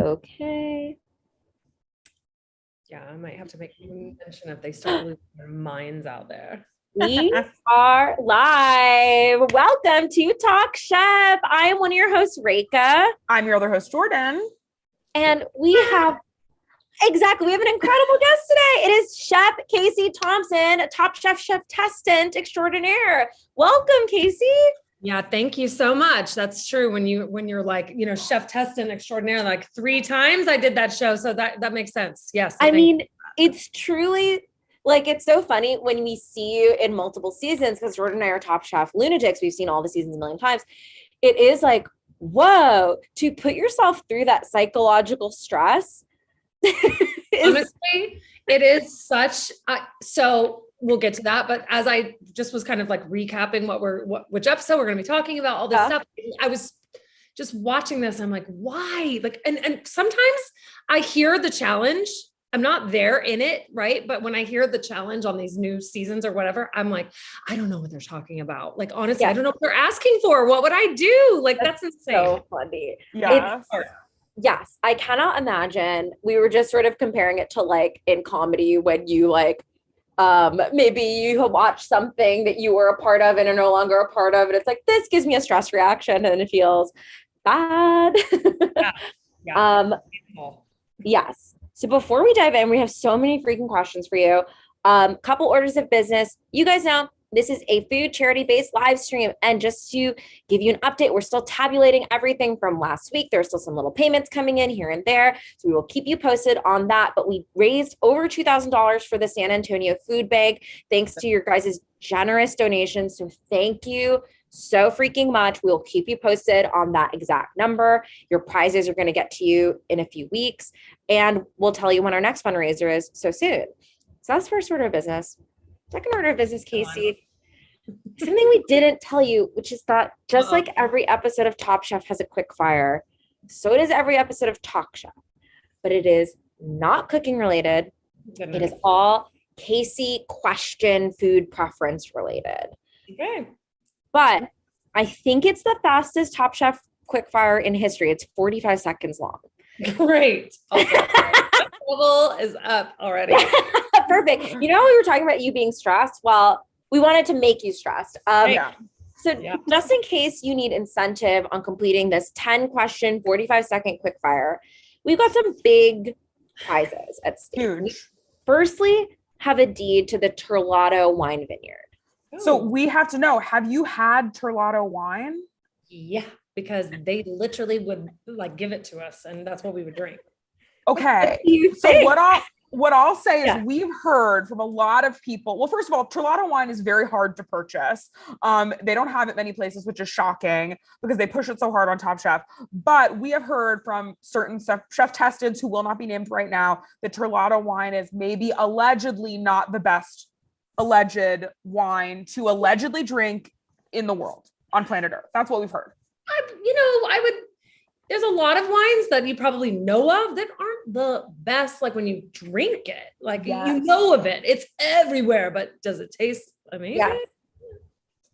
Okay. Yeah, I might have to make mention if they start losing their minds out there. We are live. Welcome to Talk Chef. I am one of your hosts, Reka. I'm your other host, Jordan. And we have an incredible guest today. It is Chef Casey Thompson, Top Chef Testant extraordinaire. Welcome, Casey. Yeah, thank you so much. That's true. When you're like, chef Testant extraordinaire, like 3 times I did that show. So that makes sense. Yes. I mean, it's truly like, it's so funny when we see you in multiple seasons, because Jordan and I are Top Chef lunatics. We've seen all the seasons a million times. It is like, whoa, to put yourself through that psychological stress. Honestly, it is such, so we'll get to that. But as I just was kind of like recapping which episode we're going to be talking about, all this stuff, I was just watching this. I'm like, why? Like, and sometimes I hear the challenge. I'm not there in it, right? But when I hear the challenge on these new seasons or whatever, I'm like, I don't know what they're talking about. Like, honestly, I don't know what they're asking for. What would I do? Like, that's insane. So funny. Yeah. Yes, I cannot imagine. We were just sort of comparing it to like in comedy when you like, maybe you watch something that you were a part of and are no longer a part of, and it's like, this gives me a stress reaction and it feels bad. Yeah. Yes. So before we dive in, we have so many freaking questions for you. Couple orders of business. You guys know this is a food charity-based live stream. And just to give you an update, we're still tabulating everything from last week. There's still some little payments coming in here and there. So we will keep you posted on that. But we raised over $2,000 for the San Antonio food bank, thanks to your guys' generous donations. So thank you so freaking much. We'll keep you posted on that exact number. Your prizes are going to get to you in a few weeks. And we'll tell you when our next fundraiser is so soon. So that's first order of business. Second order of business, Casey, something we didn't tell you, which is that just like every episode of Top Chef has a quick fire, so does every episode of Talk Chef. But it is not cooking related. It is all Casey question food preference related. Okay. But I think it's the fastest Top Chef quick fire in history. It's 45 seconds long. Great. Level is up already. Perfect. We were talking about you being stressed. Well, we wanted to make you stressed. So just in case you need incentive on completing this 10-question, 45-second quick fire, we've got some big prizes at stake. Huge. Firstly, have a deed to the Terlato wine vineyard. So we have to know, have you had Terlato wine? Yeah, because they literally would like give it to us and that's what we would drink. Okay. So what I'll say is we've heard from a lot of people. Well, first of all, Terlato wine is very hard to purchase. They don't have it many places, which is shocking because they push it so hard on Top Chef. But we have heard from certain chef testeds who will not be named right now that Terlato wine is maybe allegedly not the best alleged wine to allegedly drink in the world on planet Earth. That's what we've heard. There's a lot of wines that you probably know of that aren't the best. Like when you drink it, like you know of it, it's everywhere, but does it taste amazing? Yes.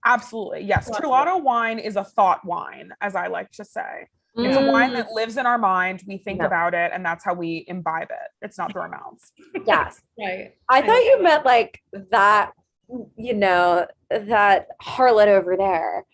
Absolutely. Yes. Terlato wine is a thought wine, as I like to say. It's a wine that lives in our mind. We think about it, and that's how we imbibe it. It's not through our mouths. Yes. Right. I thought you meant like that, that harlot over there.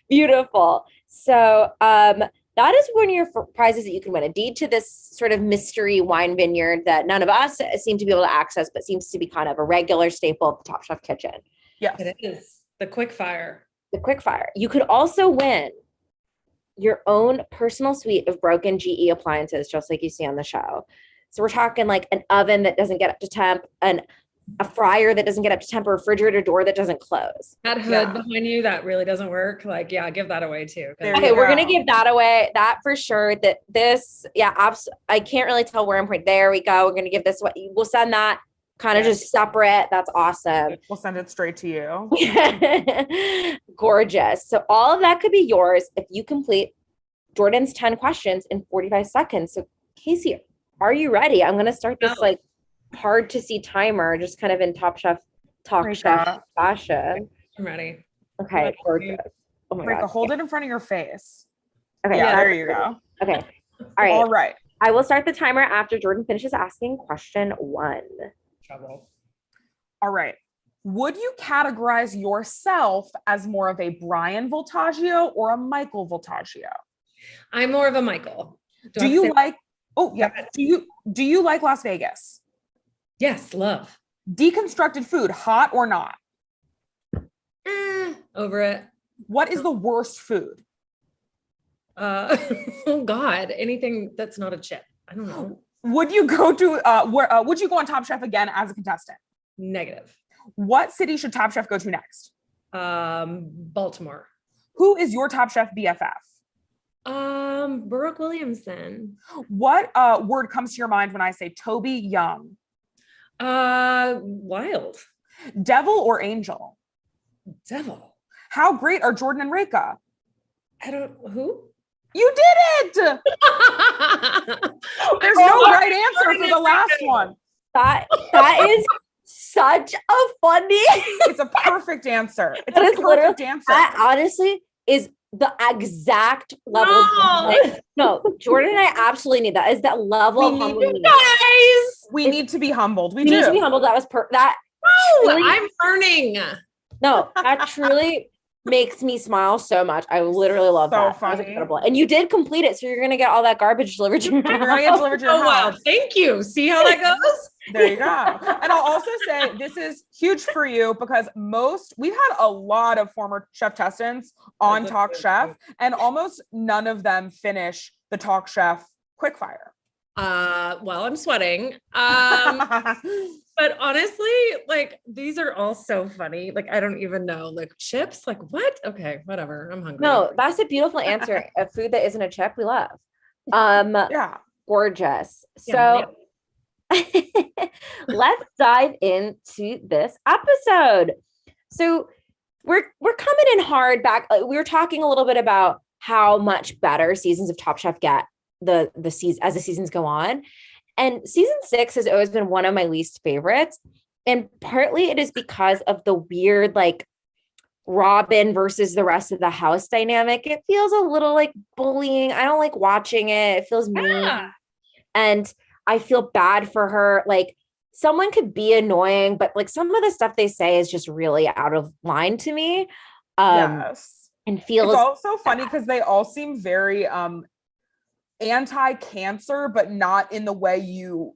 Beautiful. So that is one of your prizes that you can win, a deed to this sort of mystery wine vineyard that none of us seem to be able to access, but seems to be kind of a regular staple of the Top Chef kitchen. Yes. It is the quick fire. The quick fire. You could also win your own personal suite of broken GE appliances, just like you see on the show. So we're talking like an oven that doesn't get up to temp, a fryer that doesn't get up to temp, a refrigerator door that doesn't close. That hood behind you, that really doesn't work. Like, give that away too. Okay, we're going to give that away. That for sure. That this, I can't really tell where I'm pointing. There we go. We're going to give this away. We'll send that kind of just separate. That's awesome. We'll send it straight to you. Gorgeous. So all of that could be yours if you complete Jordan's 10 questions in 45 seconds. So Casey, are you ready? I'm going to start this like hard to see timer, just kind of in Top Chef Talk Chef fashion. I'm ready. Okay, gorgeous. Oh my God. Hold it in front of your face. Okay. Yeah, there you go. Okay. All right. All right. I will start the timer after Jordan finishes asking question 1. Trouble. All right. Would you categorize yourself as more of a Brian Voltaggio or a Michael Voltaggio? I'm more of a Michael. Do you like, oh yeah. Do you like Las Vegas? Yes, love. Deconstructed food, hot or not? Over it. What is the worst food? Oh God, anything that's not a chip. I don't know. Would you go to would you go on Top Chef again as a contestant? Negative. What city should Top Chef go to next? Baltimore. Who is your Top Chef BFF? Brooke Williamson. What word comes to your mind when I say Toby Young? Wild. Devil or angel? Devil. How great are Jordan and Reka? Who? You did it! There's no right answer for the last one. That is such a funny. It's a perfect answer. It's a perfect answer. That honestly is the exact level. No, Jordan and I absolutely need that. Is that level of humbling? We need to be humbled. We need to be humbled. That was that. No, I'm burning. No, that truly makes me smile so much. I literally love that. Funny. That was incredible. And you did complete it, so you're gonna get all that garbage delivered to your house. Oh wow, thank you. See how that goes? There you go. And I'll also say this is huge for you because we've had a lot of former chef testants on Talk Chef, and almost none of them finish the Talk Chef quickfire. Well, I'm sweating. But honestly, like these are all so funny. Like I don't even know. Like chips, like what? Okay, whatever. I'm hungry. No, that's a beautiful answer. A food that isn't a chip, we love. Yeah. Gorgeous. Yeah, so let's dive into this episode. So we're coming in hard back. We were talking a little bit about how much better seasons of Top Chef get the season as the seasons go on. And season 6 has always been one of my least favorites. And partly it is because of the weird, like Robin versus the rest of the house dynamic. It feels a little like bullying. I don't like watching it. It feels mean. And I feel bad for her. Like someone could be annoying, but like some of the stuff they say is just really out of line to me. Yes. And feels it's also funny because they all seem very anti-cancer, but not in the way you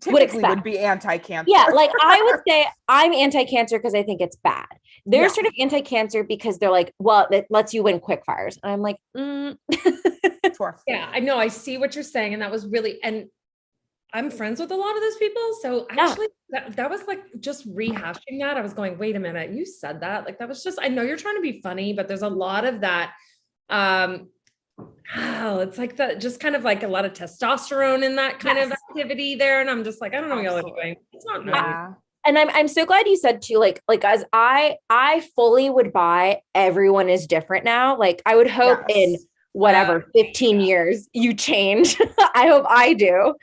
typically would be anti-cancer. Yeah, like I would say I'm anti-cancer because I think it's bad. They're sort of anti-cancer because they're like, well, it lets you win quick fires. And I'm like, Sure. Yeah, I know. I see what you're saying. And that was really, and I'm friends with a lot of those people. So actually that was like just rehashing that. I was going, wait a minute, you said that. Like that was just, I know you're trying to be funny, but there's a lot of that. It's like that, just kind of like a lot of testosterone in that kind of activity there. And I'm just like, I don't know what y'all are doing. It's not nice. And I'm so glad you said too, like as I fully would buy everyone is different now. Like I would hope in whatever 15 years you change. I hope I do.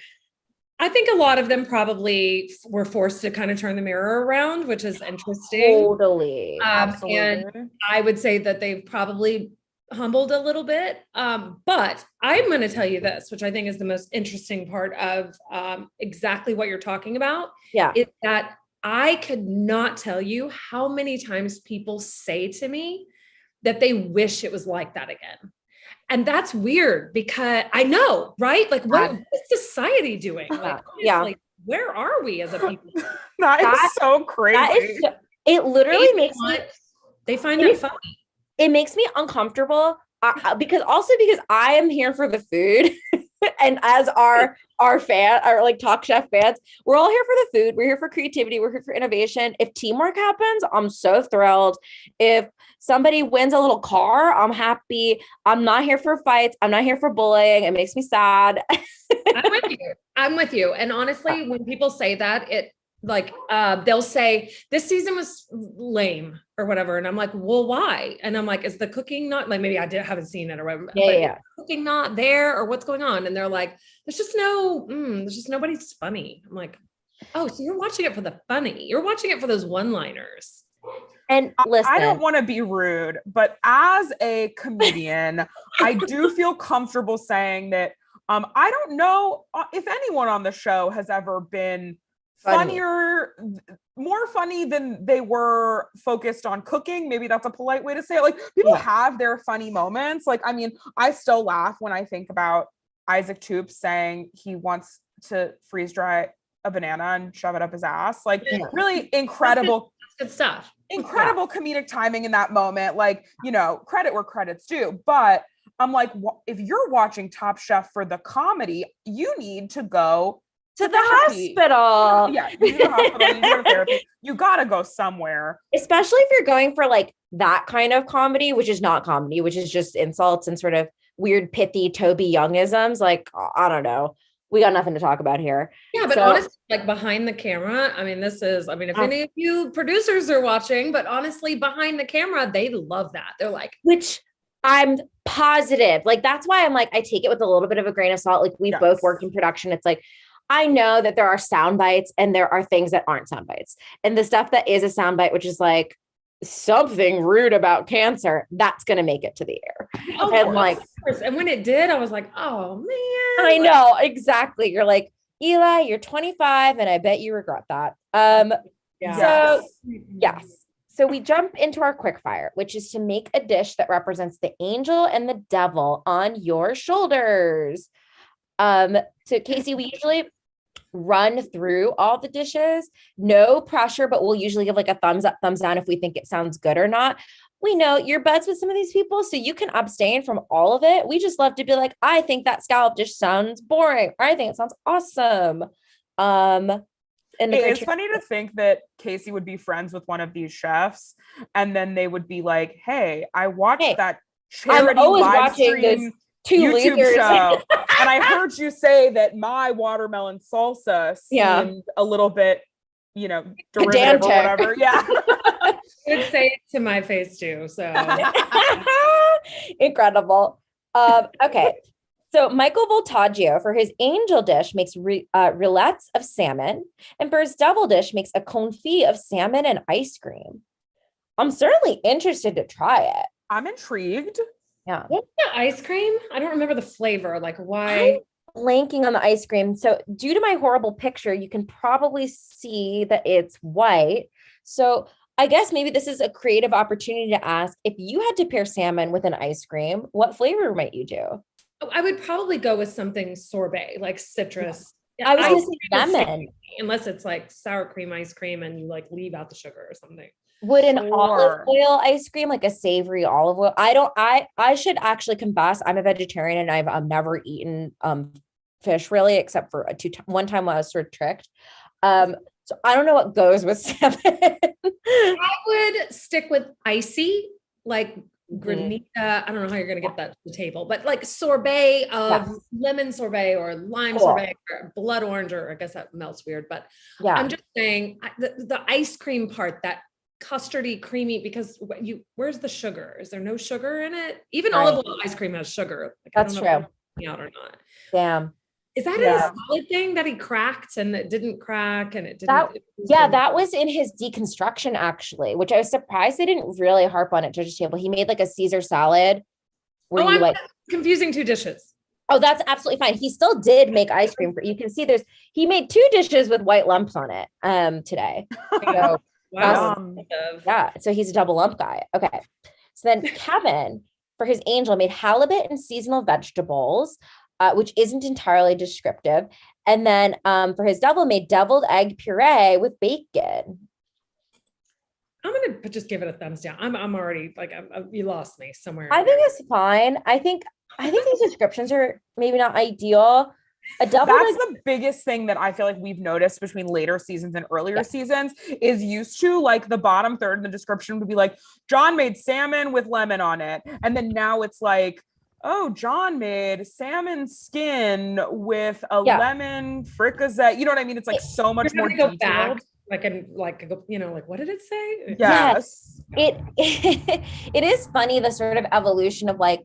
I think a lot of them probably were forced to kind of turn the mirror around, which is interesting. Totally. Absolutely. And I would say that they've probably humbled a little bit. But I'm going to tell you this, which I think is the most interesting part of exactly what you're talking about. Yeah. Is that I could not tell you how many times people say to me that they wish it was like that again. And that's weird because I know, right? Like what is society doing? Like, like, where are we as a people? That is so crazy. It literally makes me, they find it funny. It makes me uncomfortable because I am here for the food. And as our like Talk Chef fans, we're all here for the food. We're here for creativity. We're here for innovation. If teamwork happens, I'm so thrilled. If somebody wins a little car, I'm happy. I'm not here for fights. I'm not here for bullying. It makes me sad. I'm with you. And honestly, when people say that, it like they'll say this season was lame or whatever, and I'm like, well, why? And I'm like, is the cooking not like, maybe I haven't seen it or whatever. Yeah. Cooking not there or what's going on? And they're like, there's just nobody's funny. I'm like, oh, so you're watching it for the funny. You're watching it for those one-liners. And listen, I don't want to be rude, but as a comedian, I do feel comfortable saying that I don't know if anyone on the show has ever been more funny than they were focused on cooking. Maybe that's a polite way to say it. Like, people have their funny moments. Like, I mean, I still laugh when I think about Isaac Toups saying he wants to freeze dry a banana and shove it up his ass. Like, really incredible. Good stuff. Incredible comedic timing in that moment. Like, you know, credit where credit's due. But I'm like, if you're watching Top Chef for the comedy, you need to go to the hospital. Yeah, you need to the hospital, you need to go to therapy. You gotta go somewhere. Especially if you're going for like that kind of comedy, which is not comedy, which is just insults and sort of weird, pithy Toby Youngisms. Like, I don't know. We got nothing to talk about here. Yeah, but honestly, like behind the camera, I mean, if any of you producers are watching, but honestly, behind the camera, they love that. They're like, which I'm positive. Like, that's why I'm like, I take it with a little bit of a grain of salt. Like, we've both worked in production. It's like, I know that there are sound bites and there are things that aren't sound bites. And the stuff that is a sound bite, which is like something rude about cancer, that's going to make it to the air. And when it did, I was like, oh man. I know, exactly. You're like, Eli, you're 25 and I bet you regret that. So we jump into our quick fire, which is to make a dish that represents the angel and the devil on your shoulders. So Casey, we usually run through all the dishes, no pressure, but we'll usually give like a thumbs up, thumbs down if we think it sounds good or not. We know you're buds with some of these people, so you can abstain from all of it. We just love to be like, I think that scallop dish sounds boring, or I think it sounds awesome. It's funny to think that Casey would be friends with one of these chefs, and then they would be like, "Hey, I watched that charity live stream YouTube show, and I heard you say that my watermelon salsa seemed a little bit, you know, derivative or whatever." Yeah. Would say it to my face too. So incredible. Okay. So Michael Voltaggio, for his angel dish, makes rillettes of salmon, and for his devil dish, makes a confit of salmon and ice cream. I'm certainly interested to try it. I'm intrigued. Yeah. What's the ice cream? I don't remember the flavor. Like, why? I'm blanking on the ice cream. So due to my horrible picture, you can probably see that it's white. So I guess maybe this is a creative opportunity to ask, if you had to pair salmon with an ice cream, what flavor might you do? I would probably go with something sorbet, like citrus. Yeah, I was going to say lemon. Unless it's like sour cream ice cream and you like leave out the sugar or something. Would an olive oil ice cream, like a savory olive oil? I should actually confess, I'm a vegetarian and I've never eaten fish really, except for one time when I was sort of tricked. So I don't know what goes with salmon. I would stick with icy, like granita. I don't know how you're going to get that to the table, but like sorbet of lemon sorbet or lime sorbet or blood orange, or I guess that melts weird, but I'm just saying the ice cream part, that custardy, creamy, because where's the sugar? Is there no sugar in it? Even olive oil ice cream has sugar. Like, that's true. Out or not. Damn. Is that a solid thing that he cracked and it didn't crack and it didn't? That was in his deconstruction actually, which I was surprised they didn't really harp on at Judge's Table. He made like a Caesar salad. I'm confusing two dishes. Oh, that's absolutely fine. He still did make ice cream you can see he made 2 dishes with white lumps on it today. So, wow. So he's a double lump guy. Okay. So then Kevin, for his angel, made halibut and seasonal vegetables, which isn't entirely descriptive. And then for his devil, made deviled egg puree with bacon. I'm going to just give it a thumbs down. I'm already like, you lost me somewhere. I think it's fine. I think these descriptions are maybe not ideal. That's the biggest thing that I feel like we've noticed between later seasons and earlier seasons is used to like the bottom third in the description would be like, John made salmon with lemon on it. And then now it's like, oh, John made salmon skin with a lemon fricassee. You know what I mean? It's like so much more detailed. Back, what did it say? Yes. It is funny, the sort of evolution of like,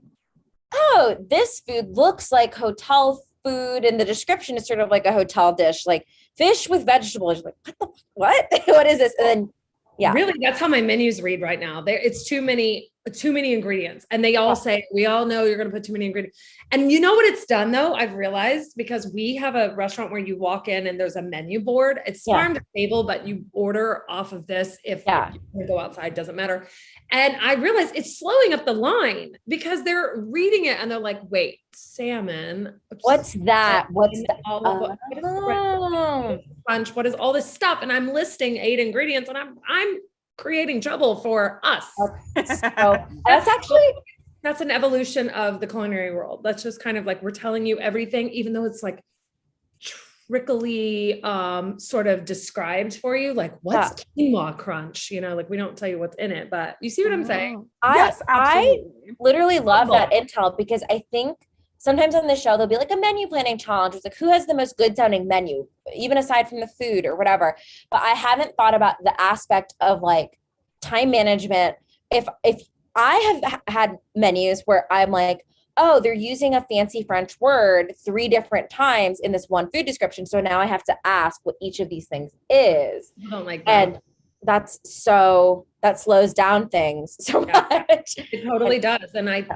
oh, this food looks like hotel food, and the description is sort of like a hotel dish, like fish with vegetables. You're like, what is this? And then, really, that's how my menus read right now. It's too many too many ingredients. And they all say, we all know you're going to put too many ingredients. And you know what it's done though? I've realized, because we have a restaurant where you walk in and there's a menu board. It's farm to table, but you order off of this. If you go outside, doesn't matter. And I realized it's slowing up the line because they're reading it and they're like, wait, salmon. What's that? What's that? Crunch? What is all this stuff? And I'm listing 8 ingredients and I'm creating trouble for us. So that's an evolution of the culinary world. That's just kind of like, we're telling you everything, even though it's like trickily sort of described for you, like what's quinoa crunch, you know, like we don't tell you what's in it, but you see what I'm saying? Yes, absolutely. I literally love that intel, because I think sometimes on the show there'll be like a menu planning challenge. It's like, who has the most good sounding menu, even aside from the food or whatever. But I haven't thought about the aspect of like time management. If I have had menus where I'm like, oh, they're using a fancy French word 3 different times in this one food description. So now I have to ask what each of these things is. I don't like that. And that slows down things so much. It totally does. And I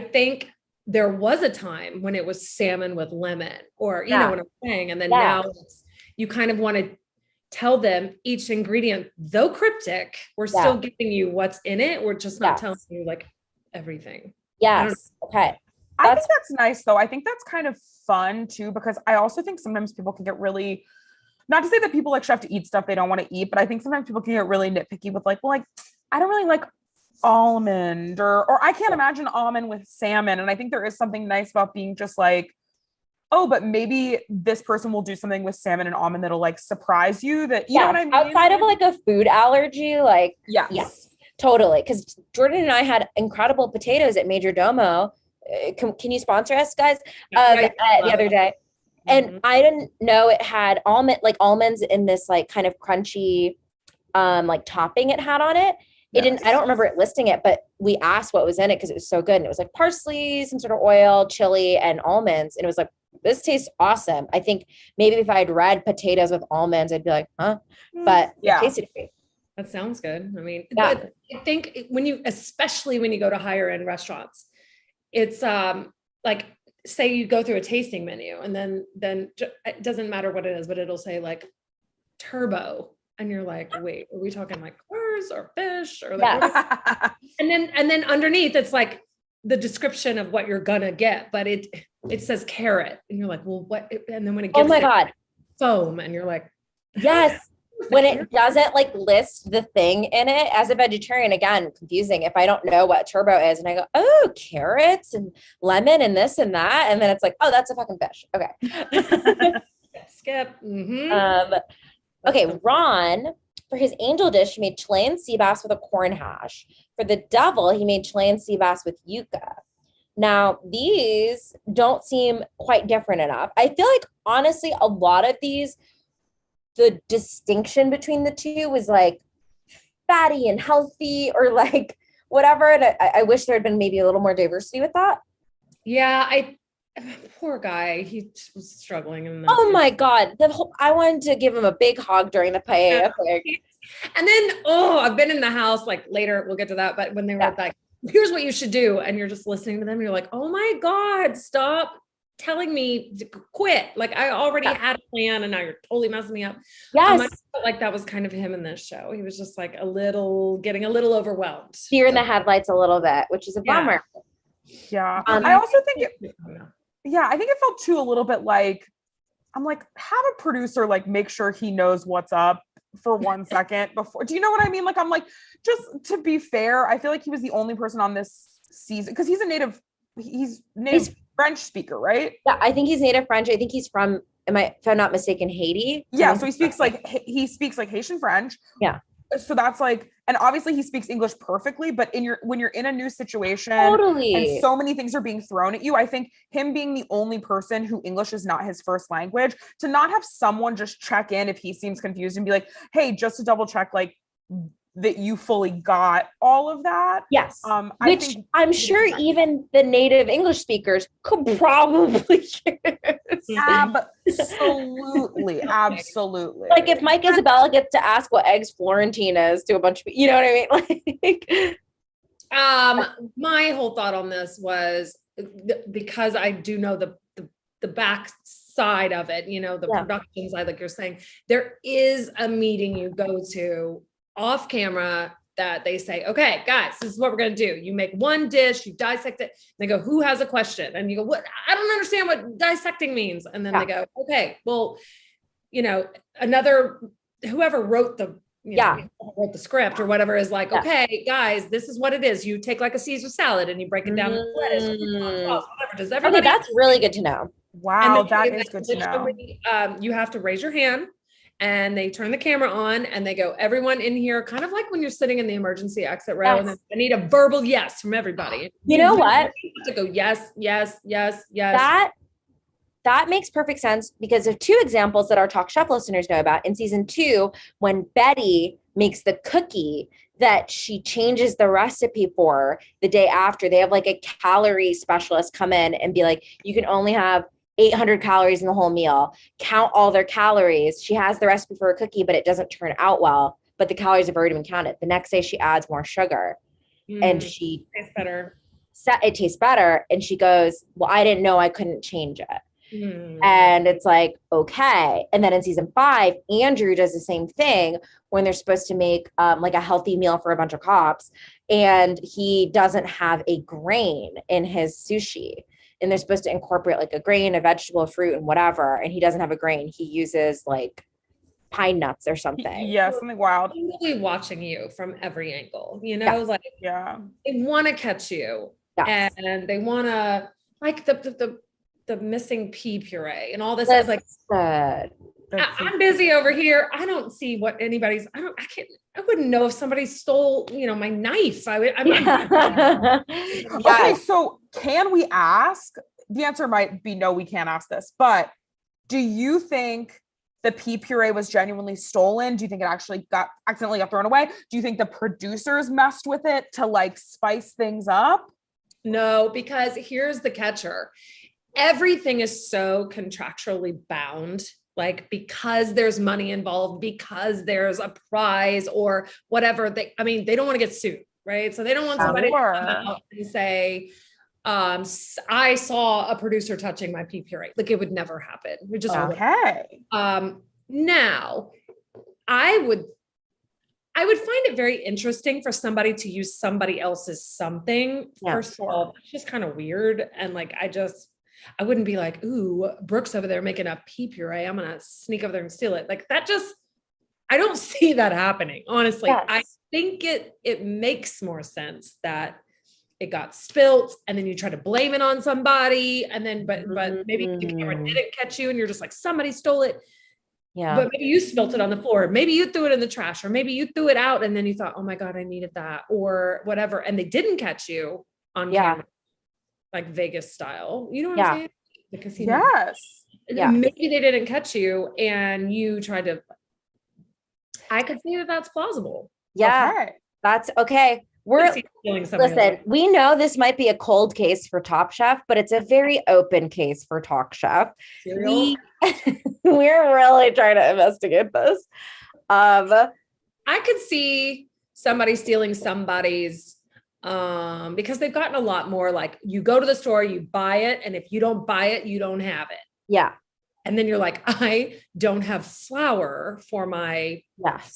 think there was a time when it was salmon with lemon, or, you know what I'm saying? And then now you kind of want to tell them each ingredient, though cryptic, we're still giving you what's in it. We're just not telling you like everything. Yes. Okay. I think that's nice though. I think that's kind of fun too, because I also think sometimes people can get really, not to say that people like should have to eat stuff they don't want to eat, but I think sometimes people can get really nitpicky with like, well, like, I don't really like almond or I can't imagine almond with salmon. And I think there is something nice about being just like, oh, but maybe this person will do something with salmon and almond that'll like surprise you, that, you know what I mean? Outside of like a food allergy, like, yes. Totally. Because Jordan and I had incredible potatoes at Major Domo. Can you sponsor us, guys? The other day. And I didn't know it had almonds in this like kind of crunchy like topping it had on it. It didn't, I don't remember it listing it, but we asked what was in it because it was so good. And it was like parsley, some sort of oil, chili, and almonds. And it was like, this tastes awesome. I think maybe if I had read potatoes with almonds, I'd be like, huh? But it tasted great. That sounds good. I mean, I think especially when you go to higher end restaurants, it's like, say you go through a tasting menu and then it doesn't matter what it is, but it'll say like turbo. And you're like, wait, are we talking like cars or fish or like, and then underneath it's like the description of what you're gonna get, but it says carrot and you're like, well, what? And then when it gets foam and you're like, yes. When it doesn't like list the thing in it, as a vegetarian, again, confusing. If I don't know what turbo is and I go, oh, carrots and lemon and this and that. And then it's like, oh, that's a fucking fish. Okay. Skip. Okay. Ron, for his angel dish, he made Chilean sea bass with a corn hash. For the devil, he made Chilean sea bass with yuca. Now, these don't seem quite different enough. I feel like, honestly, a lot of these, the distinction between the two was like fatty and healthy or like whatever. And I wish there had been maybe a little more diversity with that. Yeah. Poor guy. He was struggling. Oh my God. I wanted to give him a big hug during the paella. And then, I've been in the house, like later, we'll get to that. But when they were like, here's what you should do. And you're just listening to them. You're like, oh my God, stop telling me to quit. Like I already had a plan and now you're totally messing me up. Yes. I felt like that was kind of him in this show. He was just like getting a little overwhelmed. Deer in the headlights a little bit, which is a bummer. Yeah. I also think I think it felt too a little bit like, I'm like, have a producer like make sure he knows what's up for 1 second before. Do you know what I mean? Like, I'm like, just to be fair, I feel like he was the only person on this season because he's native French speaker, right? Yeah, I think he's native French. I think he's from, if I'm not mistaken, Haiti. Yeah, so he speaks like Haitian French. Yeah. So that's like, and obviously he speaks English perfectly, but when you're in a new situation, and so many things are being thrown at you, I think him being the only person who English is not his first language, to not have someone just check in if he seems confused and be like, hey, just to double check, like that you fully got all of that. Yes. Which I'm sure even the native English speakers could probably use. Absolutely. Like if Mike Isabella gets to ask what eggs Florentine is to a bunch of, you know what I mean? Like, My whole thought on this was because I do know the back side of it, you know, the production side, like you're saying, there is a meeting you go to off camera that they say, okay, guys, this is what we're going to do. You make one dish, you dissect it. They go, who has a question? And you go, what? I don't understand what dissecting means. And then they go, okay, well, you know, whoever wrote wrote the script or whatever is like, okay, guys, this is what it is. You take like a Caesar salad and you break it down with lettuce, whatever. Does everybody? Okay, that's really good to know. Wow, that is good to know. You have to raise your hand and they turn the camera on and they go, everyone in here, kind of like when you're sitting in the emergency exit row and then I need a verbal yes from everybody. You know what? To go, yes, yes, yes, yes. That makes perfect sense because of two examples that our Talk Chef listeners know about. In season 2, when Betty makes the cookie that she changes the recipe for the day after, they have like a calorie specialist come in and be like, you can only have 800 calories in the whole meal, count all their calories. She has the recipe for a cookie, but it doesn't turn out well, but the calories have already been counted. The next day she adds more sugar and she tastes better. It tastes better. And she goes, well, I didn't know I couldn't change it. And it's like, okay. And then in season 5, Andrew does the same thing when they're supposed to make like a healthy meal for a bunch of cops. And he doesn't have a grain in his sushi. And they're supposed to incorporate like a grain, a vegetable, a fruit, and whatever. And he doesn't have a grain. He uses like pine nuts or something. Yeah, something wild. Really watching you from every angle, you know, like they want to catch you and they want to like the missing pea puree and all this is like, I'm busy over here. I don't see what anybody's, I wouldn't know if somebody stole, you know, my knife. Okay, so can we ask? The answer might be no, we can't ask this, but do you think the pea puree was genuinely stolen? Do you think it actually accidentally got thrown away? Do you think the producers messed with it to like spice things up? No, because here's the catcher. Everything is so contractually bound, like because there's money involved, because there's a prize or whatever. They don't want to get sued, right? So they don't want somebody to come out and say, I saw a producer touching my pea puree. Like it would never happen. We just okay. Now I would find it very interesting for somebody to use somebody else's something. First of all, it's just kind of weird. And like, I wouldn't be like, ooh, Brooke's over there making a pea puree. I'm going to sneak over there and steal it. Like that I don't see that happening. Honestly, I think it makes more sense that it got spilt and then you try to blame it on somebody. And then, but maybe the camera didn't catch you and you're just like, somebody stole it. Yeah. But maybe you spilt it on the floor. Maybe you threw it in the trash, or maybe you threw it out and then you thought, oh my God, I needed that or whatever. And they didn't catch you on camera, like Vegas style. You know what I'm saying? The casino. Yes. Yeah. Maybe they didn't catch you and you tried to, I could see that that's plausible. Yeah. Okay. That's okay. Listen, we know this might be a cold case for Top Chef, but it's a very open case for Talk Chef. We're really trying to investigate this. I could see somebody stealing somebody's, because they've gotten a lot more like you go to the store, you buy it, and if you don't buy it, you don't have it. Yeah. And then you're like, I don't have flour for my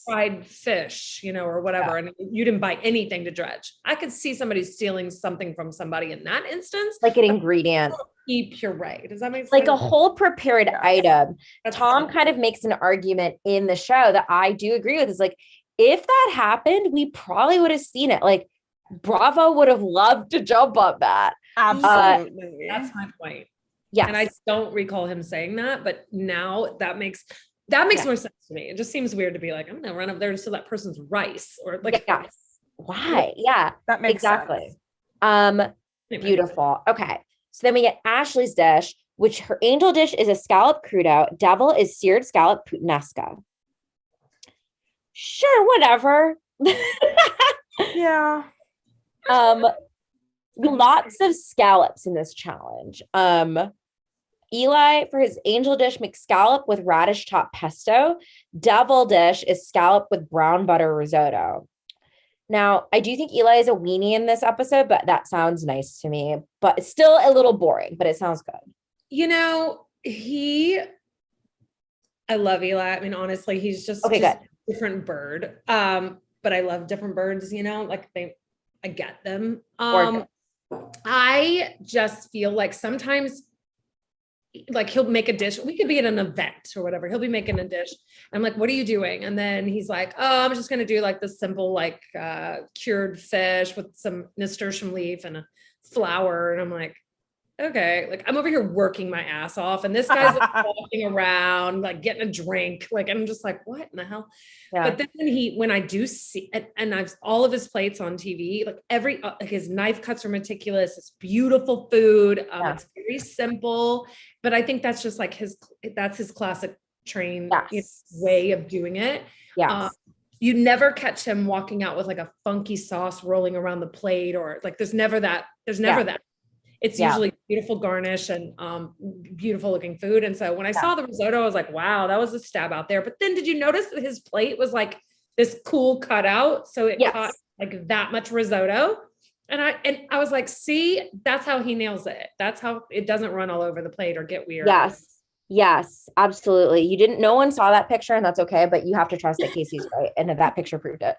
fried fish, you know, or whatever. And you didn't buy anything to dredge. I could see somebody stealing something from somebody in that instance. Like an ingredient. Pea puree. Does that make sense? Like a whole prepared item. Tom kind of makes an argument in the show that I do agree with. Is like, if that happened, we probably would have seen it. Like Bravo would have loved to jump on that. Absolutely. That's my point. Yeah. And I don't recall him saying that, but now that makes more sense to me. It just seems weird to be like, I'm going to run up there to steal that person's rice or like, why? Yeah, that makes sense. Beautiful. Okay. So then we get Ashley's dish, which her angel dish is a scallop crudo. Devil is seared scallop puttanesca. Sure. Whatever. Yeah. Lots of scallops in this challenge. Eli, for his angel dish, makes scallop with radish top pesto. Devil dish is scallop with brown butter risotto. Now, I do think Eli is a weenie in this episode, but that sounds nice to me. But it's still a little boring, but it sounds good. You know, I love Eli. I mean, honestly, he's just good. Different bird. But I love different birds, you know, like I get them. I just feel like sometimes like he'll make a dish. We could be at an event or whatever. He'll be making a dish. I'm like, what are you doing? And then he's like, oh, I'm just going to do like this simple, like cured fish with some nasturtium leaf and a flour. And I'm like, okay, like I'm over here working my ass off, and this guy's like walking around, like getting a drink. Like, I'm just like, what in the hell? Yeah. But then when I do see, and I've all of his plates on TV, like his knife cuts are meticulous. It's beautiful food. It's very simple, but I think that's just like that's his classic train way of doing it. Yeah. You never catch him walking out with like a funky sauce rolling around the plate, or like there's never that. It's usually beautiful garnish and beautiful looking food. And so when I saw the risotto, I was like, wow, that was a stab out there. But then did you notice that his plate was like this cool cutout? So it caught like that much risotto. And I was like, see, that's how he nails it. That's how it doesn't run all over the plate or get weird. Yes, absolutely. No one saw that picture, and that's okay, but you have to trust that Casey's right. And that picture proved it.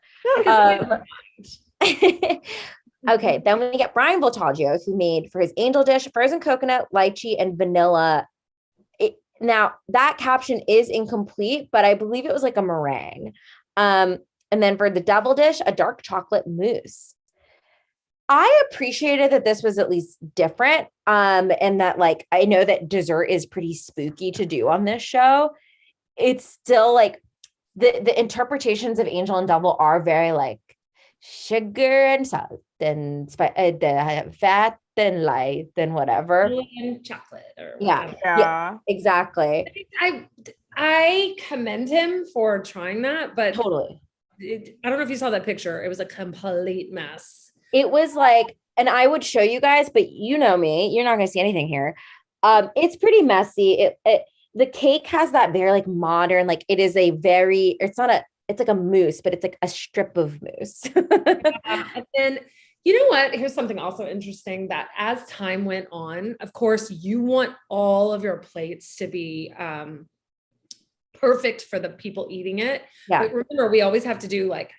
Okay, then we get Brian Voltaggio, who made for his angel dish frozen coconut, lychee, and vanilla. Now, that caption is incomplete, but I believe it was like a meringue. And then for the devil dish, a dark chocolate mousse. I appreciated that this was at least different. And that, like, I know that dessert is pretty spooky to do on this show. It's still like the interpretations of angel and devil are very like sugar and salt and fat and light and whatever, and chocolate or yeah, exactly. I commend him for trying that, but totally, I don't know if you saw that picture. It was a complete mess. It was like, and I would show you guys, but you know me, you're not going to see anything here. It's pretty messy. The cake has that very like modern, like it is it's like a mousse, but it's like a strip of mousse. And then, you know what? Here's something also interesting, that as time went on, of course, you want all of your plates to be perfect for the people eating it. Yeah. But remember, we always have to do like,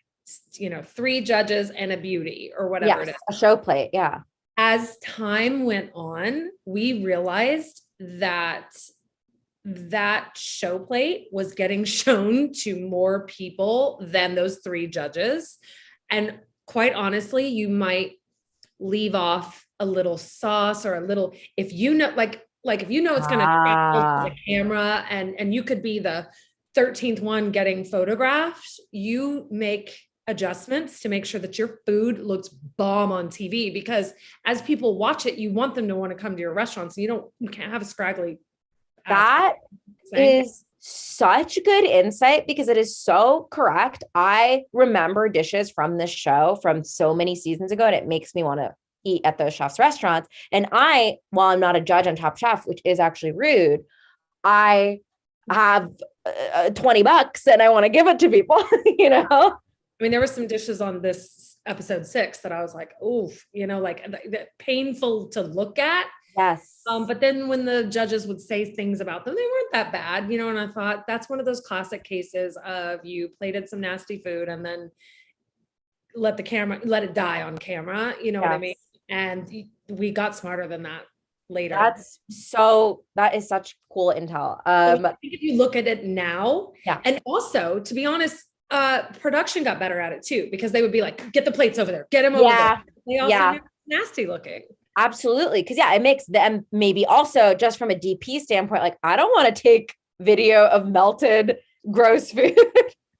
3 judges and a beauty or whatever it is. A show plate. Yeah. As time went on, we realized that show plate was getting shown to more people than those 3 judges. And quite honestly, you might leave off a little sauce or a little, if you know, like if you know it's going to travel to the camera and you could be the 13th one getting photographed, you make adjustments to make sure that your food looks bomb on TV, because as people watch it, you want them to want to come to your restaurant. So you can't have a scraggly. That is such good insight, because it is so correct. I remember dishes from this show from so many seasons ago, and it makes me want to eat at those chefs' restaurants. And while I'm not a judge on Top Chef, which is actually rude, I have $20 and I want to give it to people, I mean, there were some dishes on this episode 6 that I was like, oof, like painful to look at. Yes. But then when the judges would say things about them, they weren't that bad, and I thought that's one of those classic cases of you plated some nasty food and then let it die on camera. You know what I mean? And we got smarter than that later. That is such cool intel. I think if you look at it now, and also, to be honest, production got better at it too, because they would be like, get the plates over there, get them over there. They also nasty looking. Absolutely. Because it makes them maybe also, just from a DP standpoint, like, I don't want to take video of melted gross food.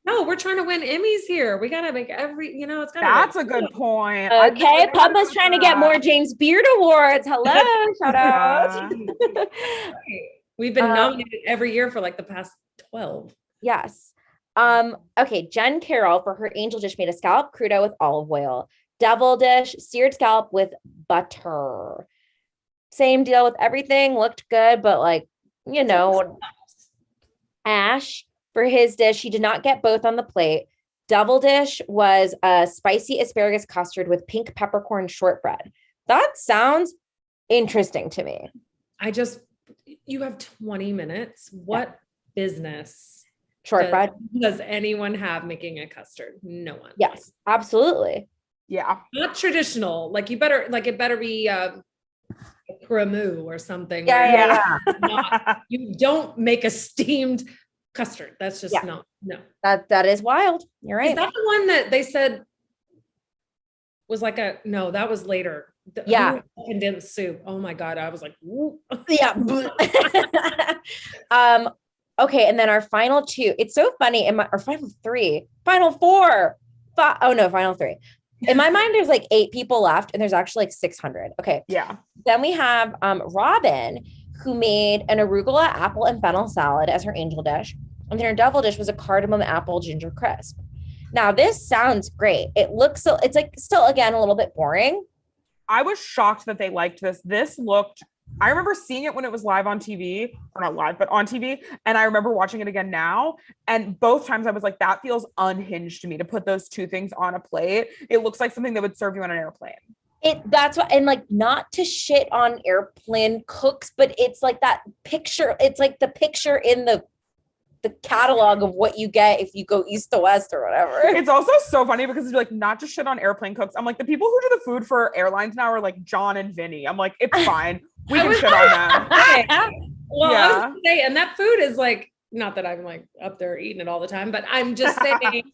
No, we're trying to win Emmys here. We got to make it's got to. That's a good point. Okay. Papa's trying to get more James Beard Awards. Hello. Shout out. We've been nominated every year for like the past 12. Yes. Okay. Jen Carroll, for her angel dish, made a scallop crudo with olive oil. Devil dish, seared scallop with butter. Same deal with everything. Looked good, but Ash, for his dish, he did not get both on the plate. Double dish was a spicy asparagus custard with pink peppercorn shortbread. That sounds interesting to me. You have 20 minutes. What business shortbread does anyone have making a custard? No one. Yes, absolutely. Yeah. Not traditional. Like it better be cremeux or something. Yeah. You don't make a steamed custard. That's just no. That is wild. You're right. Is that the one that they said was like no, that was later. Condensed soup. Oh my God. I was like, whoop. Yeah. Okay. And then our final two, it's so funny. Our final three, final four, final three. In my mind, there's like 8 people left and there's actually like 600. Okay. Yeah. Then we have Robin, who made an arugula, apple, and fennel salad as her angel dish. And then her devil dish was a cardamom apple ginger crisp. Now this sounds great. It looks it's like still again a little bit boring. I was shocked that they liked this. I remember seeing it when it was live on TV, or not live, but on TV. And I remember watching it again now. And both times I was like, that feels unhinged to me to put those two things on a plate. It looks like something that would serve you on an airplane. That's what, and like, not to shit on airplane cooks, but it's like that picture. It's like the picture in the catalog of what you get if you go east to west or whatever. It's also so funny because it's like, not to shit on airplane cooks. I'm like, the people who do the food for airlines now are like John and Vinny. I'm like, it's fine. We can shit on them. Well, I was gonna say, and that food is like, not that I'm like up there eating it all the time, but I'm just saying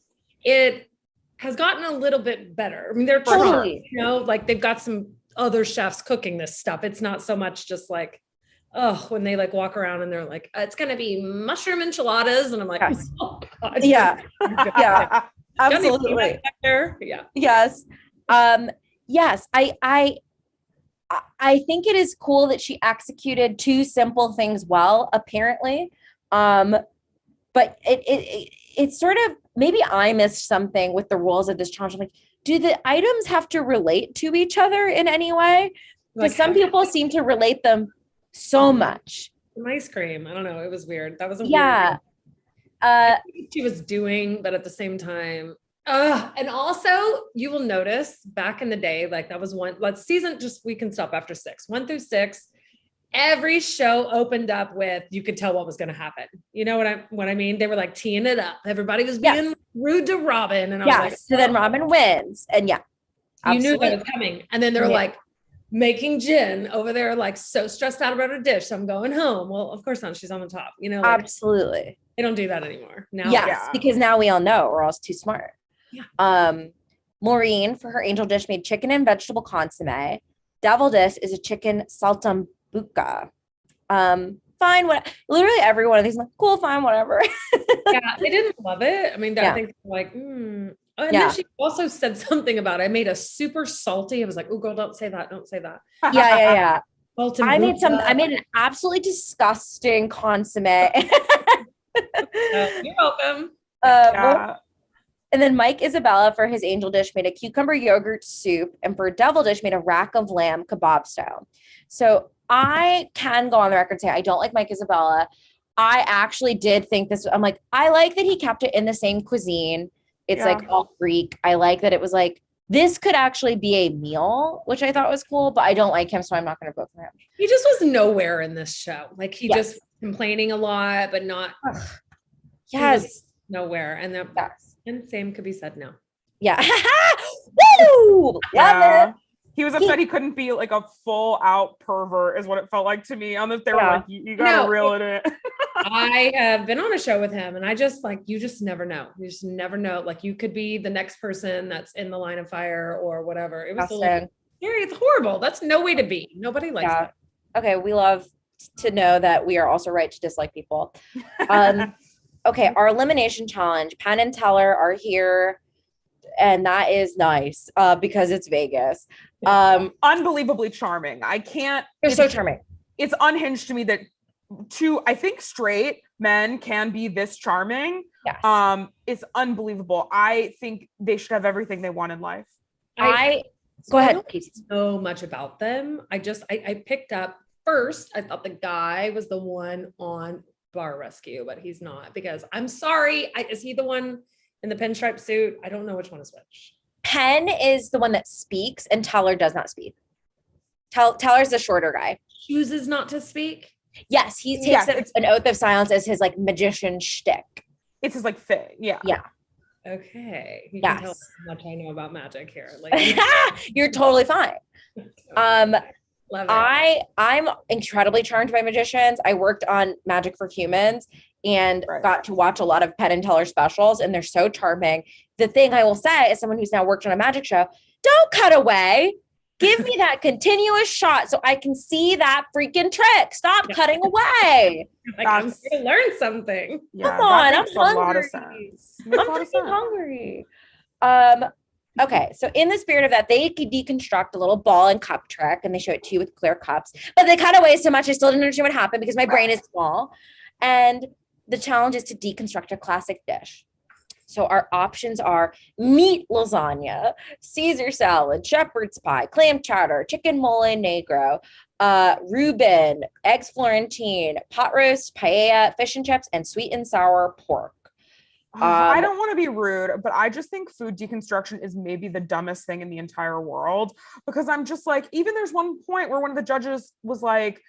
it has gotten a little bit better. I mean, they're trying, like they've got some other chefs cooking this stuff. It's not so much just like, when they like walk around and they're like, it's going to be mushroom enchiladas. And I'm like, oh God. Yeah. Yeah. Absolutely. Yeah. Yes. Yes. I think it is cool that she executed 2 simple things well, apparently. But it's sort of, maybe I missed something with the rules of this challenge. I'm like, do the items have to relate to each other in any way? Because some people seem to relate them so much. Some ice cream. I don't know. It was weird. That was a weird she was doing, but at the same time, and also you will notice back in the day, like that was season, we can stop after 6, 1 through 6. Every show opened up with, you could tell what was going to happen. You know what I mean? They were like teeing it up. Everybody was being rude to Robin. And I was like, so then Robin wins. And you knew that was coming. And then they're like making Jen over there, like so stressed out about her dish. So I'm going home. Well, of course not. She's on the top, like, absolutely. They don't do that anymore now. Yes, because now we all know we're all too smart. Yeah. Maureen, for her angel dish, made chicken and vegetable consomme. Devil dish is a chicken saltimbocca. Fine, literally every one of these, like, cool, fine, whatever. Yeah, they didn't love it. I mean, I think like, And then she also said something about it. I made a super salty. I was like, oh, girl, don't say that. Don't say that. Yeah. I made an absolutely disgusting consomme. You're welcome. And then Mike Isabella, for his angel dish, made a cucumber yogurt soup, and for devil dish made a rack of lamb kebab style. So I can go on the record and say I don't like Mike Isabella. I actually did think this. I'm like, I like that he kept it in the same cuisine. It's like all Greek. I like that it was like, this could actually be a meal, which I thought was cool, but I don't like him, so I'm not going to vote for him. He just was nowhere in this show. Like he just complaining a lot, but not. Yes. Nowhere. And and same could be said now. Yeah. Woo! Love it. He was upset he couldn't be like a full out pervert, is what it felt like to me. On this, they were like, you gotta reel it in. I have been on a show with him, and I just like, you just never know. You just never know. Like you could be the next person that's in the line of fire or whatever. It was scary. It's horrible. That's no way to be. Nobody likes that. Okay, we love to know that we are also right to dislike people. Okay, our elimination challenge. Penn and Teller are here, and that is nice because it's Vegas. Unbelievably charming. They're so charming. It's unhinged to me that 2, I think, straight men can be this charming. Yes. It's unbelievable. I think they should have everything they want in life. Go ahead. I don't know much about them. I picked up first. I thought the guy was the one on Bar Rescue, but he's not, because I'm sorry. Is he the one in the pinstripe suit. I don't know which one is which. Penn is the one that speaks and Teller does not speak. Teller's the shorter guy. Chooses not to speak? Yes, he takes an oath of silence as his like magician shtick. It's his like thing. Yeah. Yeah. Okay. You can tell how much I know about magic here. Like you're totally fine. Love it. I'm incredibly charmed by magicians. I worked on Magic for Humans and got to watch a lot of Penn and Teller specials, and they're so charming. The thing I will say, as someone who's now worked on a magic show, don't cut away. Give me that continuous shot so I can see that freaking trick. Stop cutting away. Like, I'm going to learn something. Come on, I'm hungry. I'm freaking hungry. Okay, so in the spirit of that, they deconstruct a little ball and cup trick, and they show it to you with clear cups. But they cut away so much, I still didn't understand what happened because my brain is small. And the challenge is to deconstruct a classic dish. So our options are meat lasagna, Caesar salad, shepherd's pie, clam chowder, chicken mole negro, Reuben, eggs Florentine, pot roast, paella, fish and chips, and sweet and sour pork. I don't want to be rude, but I just think food deconstruction is maybe the dumbest thing in the entire world, because I'm just like, even there's one point where one of the judges was like,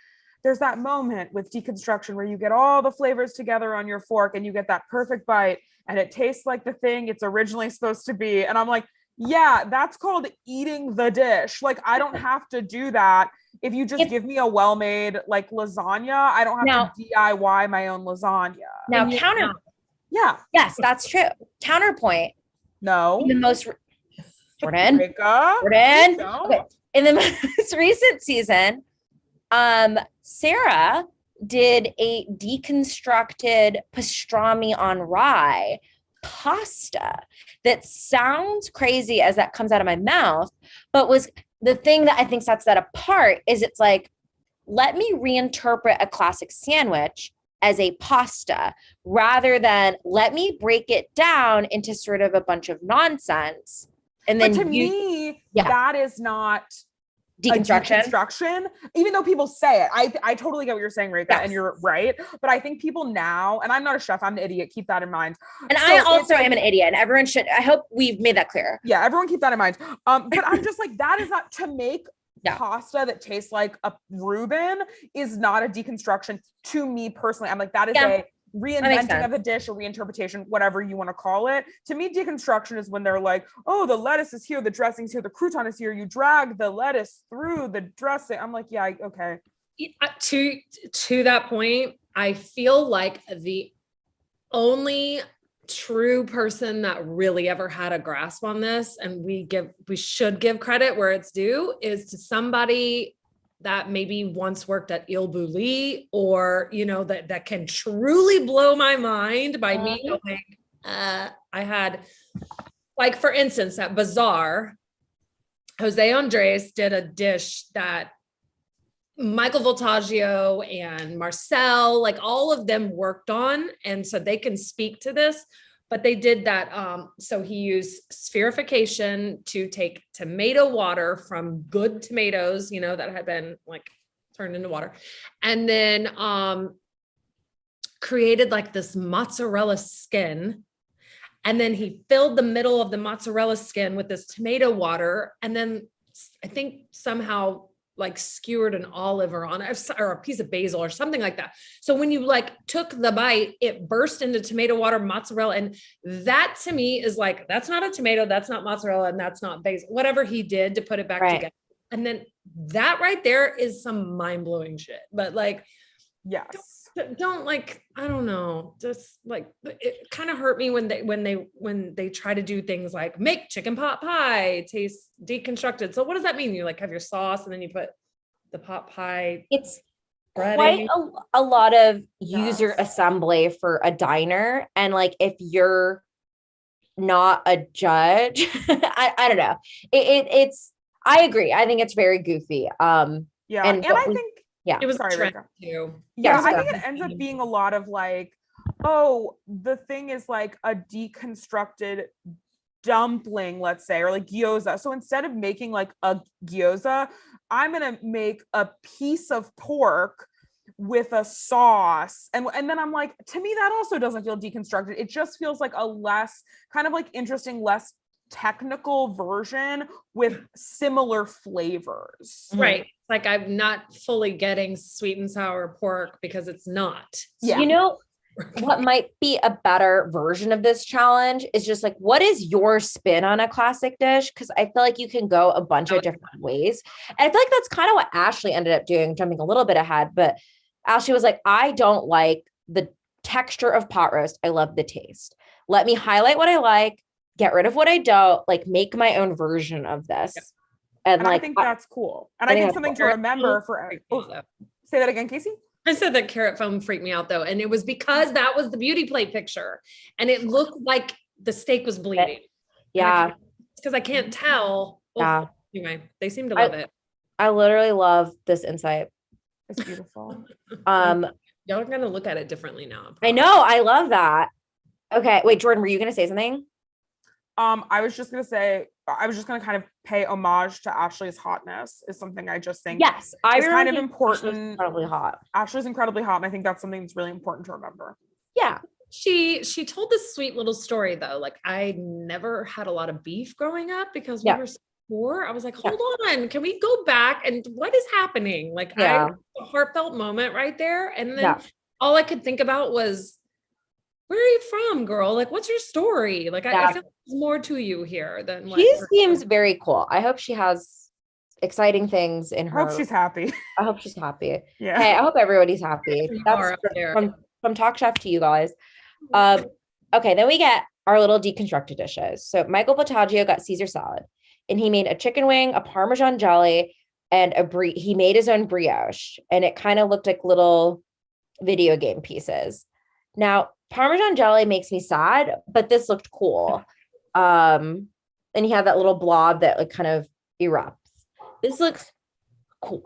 there's that moment with deconstruction where you get all the flavors together on your fork and you get that perfect bite and it tastes like the thing it's originally supposed to be. And I'm like, yeah, that's called eating the dish. Like, I don't have to do that. If you just give me a well-made like lasagna, I don't have to DIY my own lasagna. Now, yes, that's true. Counterpoint. No. In the most Jordan. Okay. In the most recent season, Sarah did a deconstructed pastrami on rye pasta that sounds crazy as that comes out of my mouth, but was the thing that I think sets that apart is it's like, let me reinterpret a classic sandwich as a pasta rather than let me break it down into sort of a bunch of nonsense. And then to me, that is not deconstruction, even though people say it. I totally get what you're saying, Rika, and you're right. But I think people now, and I'm not a chef, I'm an idiot, keep that in mind. And so I also am an idiot, and everyone should, I hope we've made that clear. Yeah, everyone keep that in mind. But I'm just like, that is not to make pasta that tastes like a Reuben is not a deconstruction to me personally. I'm like, that is a reinventing of a dish or reinterpretation, whatever you want to call it. To me, deconstruction is when they're like, oh, the lettuce is here, the dressing's here, the crouton is here, you drag the lettuce through the dressing. I'm like, yeah, okay. To that point, I feel like the only true person that really ever had a grasp on this, and we should give credit where it's due, is to somebody that maybe once worked at Il Bulli, or, you know, that can truly blow my mind by me going, I had, like, for instance, at Bazaar, Jose Andres did a dish that Michael Voltaggio and Marcel, like all of them worked on. And so they can speak to this, but they did that. So he used spherification to take tomato water from good tomatoes, you know, that had been like turned into water. And then created like this mozzarella skin. And then he filled the middle of the mozzarella skin with this tomato water. And then I think somehow like skewered an olive or a piece of basil or something like that. So when you like took the bite, it burst into tomato water, mozzarella. And that to me is like, that's not a tomato, that's not mozzarella, and that's not basil, whatever he did to put it back together. And then that right there is some mind-blowing shit. But like, yes. Don't like, I don't know, just like, it kind of hurt me when they try to do things like make chicken pot pie taste deconstructed. So what does that mean? You like have your sauce and then you put the pot pie. It's quite a lot of user assembly for a diner. And like, if you're not a judge, I don't know. I agree. I think it's very goofy. And I think, it was sorry, trend too. Yeah, I think it ends up being a lot of like, oh, the thing is like a deconstructed dumpling, let's say, or like gyoza. So instead of making like a gyoza, I'm gonna make a piece of pork with a sauce. And then I'm like, to me, that also doesn't feel deconstructed. It just feels like a less kind of like interesting, less technical version with similar flavors. Right. Like I'm not fully getting sweet and sour pork because it's not. Yeah. You know, what might be a better version of this challenge is just like, what is your spin on a classic dish? Because I feel like you can go a bunch of different ways. And I feel like that's kind of what Ashley ended up doing, jumping a little bit ahead. But Ashley was like, I don't like the texture of pot roast. I love the taste. Let me highlight what I like, get rid of what I don't, like make my own version of this. And like, I think that's cool. And I think something to remember for, say that again, Casey? I said that carrot foam freaked me out though. And it was because that was the beauty plate picture. And it looked like the steak was bleeding. Yeah. Because I can't tell. Yeah. Anyway, they seem to love it. I literally love this insight. It's beautiful. Y'all are going to look at it differently now. I know. I love that. Okay. Wait, Jordan, were you going to say something? I was just going to kind of pay homage to Ashley's hotness is something I just think is kind of important. Ashley's incredibly hot. Ashley's incredibly hot. And I think that's something that's really important to remember. Yeah. She told this sweet little story though. Like I never had a lot of beef growing up because we were so poor. I was like, hold on, can we go back and what is happening? Like a heartfelt moment right there. And then all I could think about was, where are you from, girl? Like, what's your story? Like, I feel like there's more to you here than what she seems very cool. I hope she has exciting things in her. I hope she's happy. I hope she's happy. Yeah. Hey, I hope everybody's happy. That's from Talk Chef to you guys. Okay, then we get our little deconstructed dishes. So Michael Patagio got Caesar salad, and he made a chicken wing, a Parmesan jelly, and he made his own brioche, and it kind of looked like little video game pieces. Now, Parmesan jelly makes me sad, but this looked cool. And he had that little blob that like kind of erupts. This looks cool.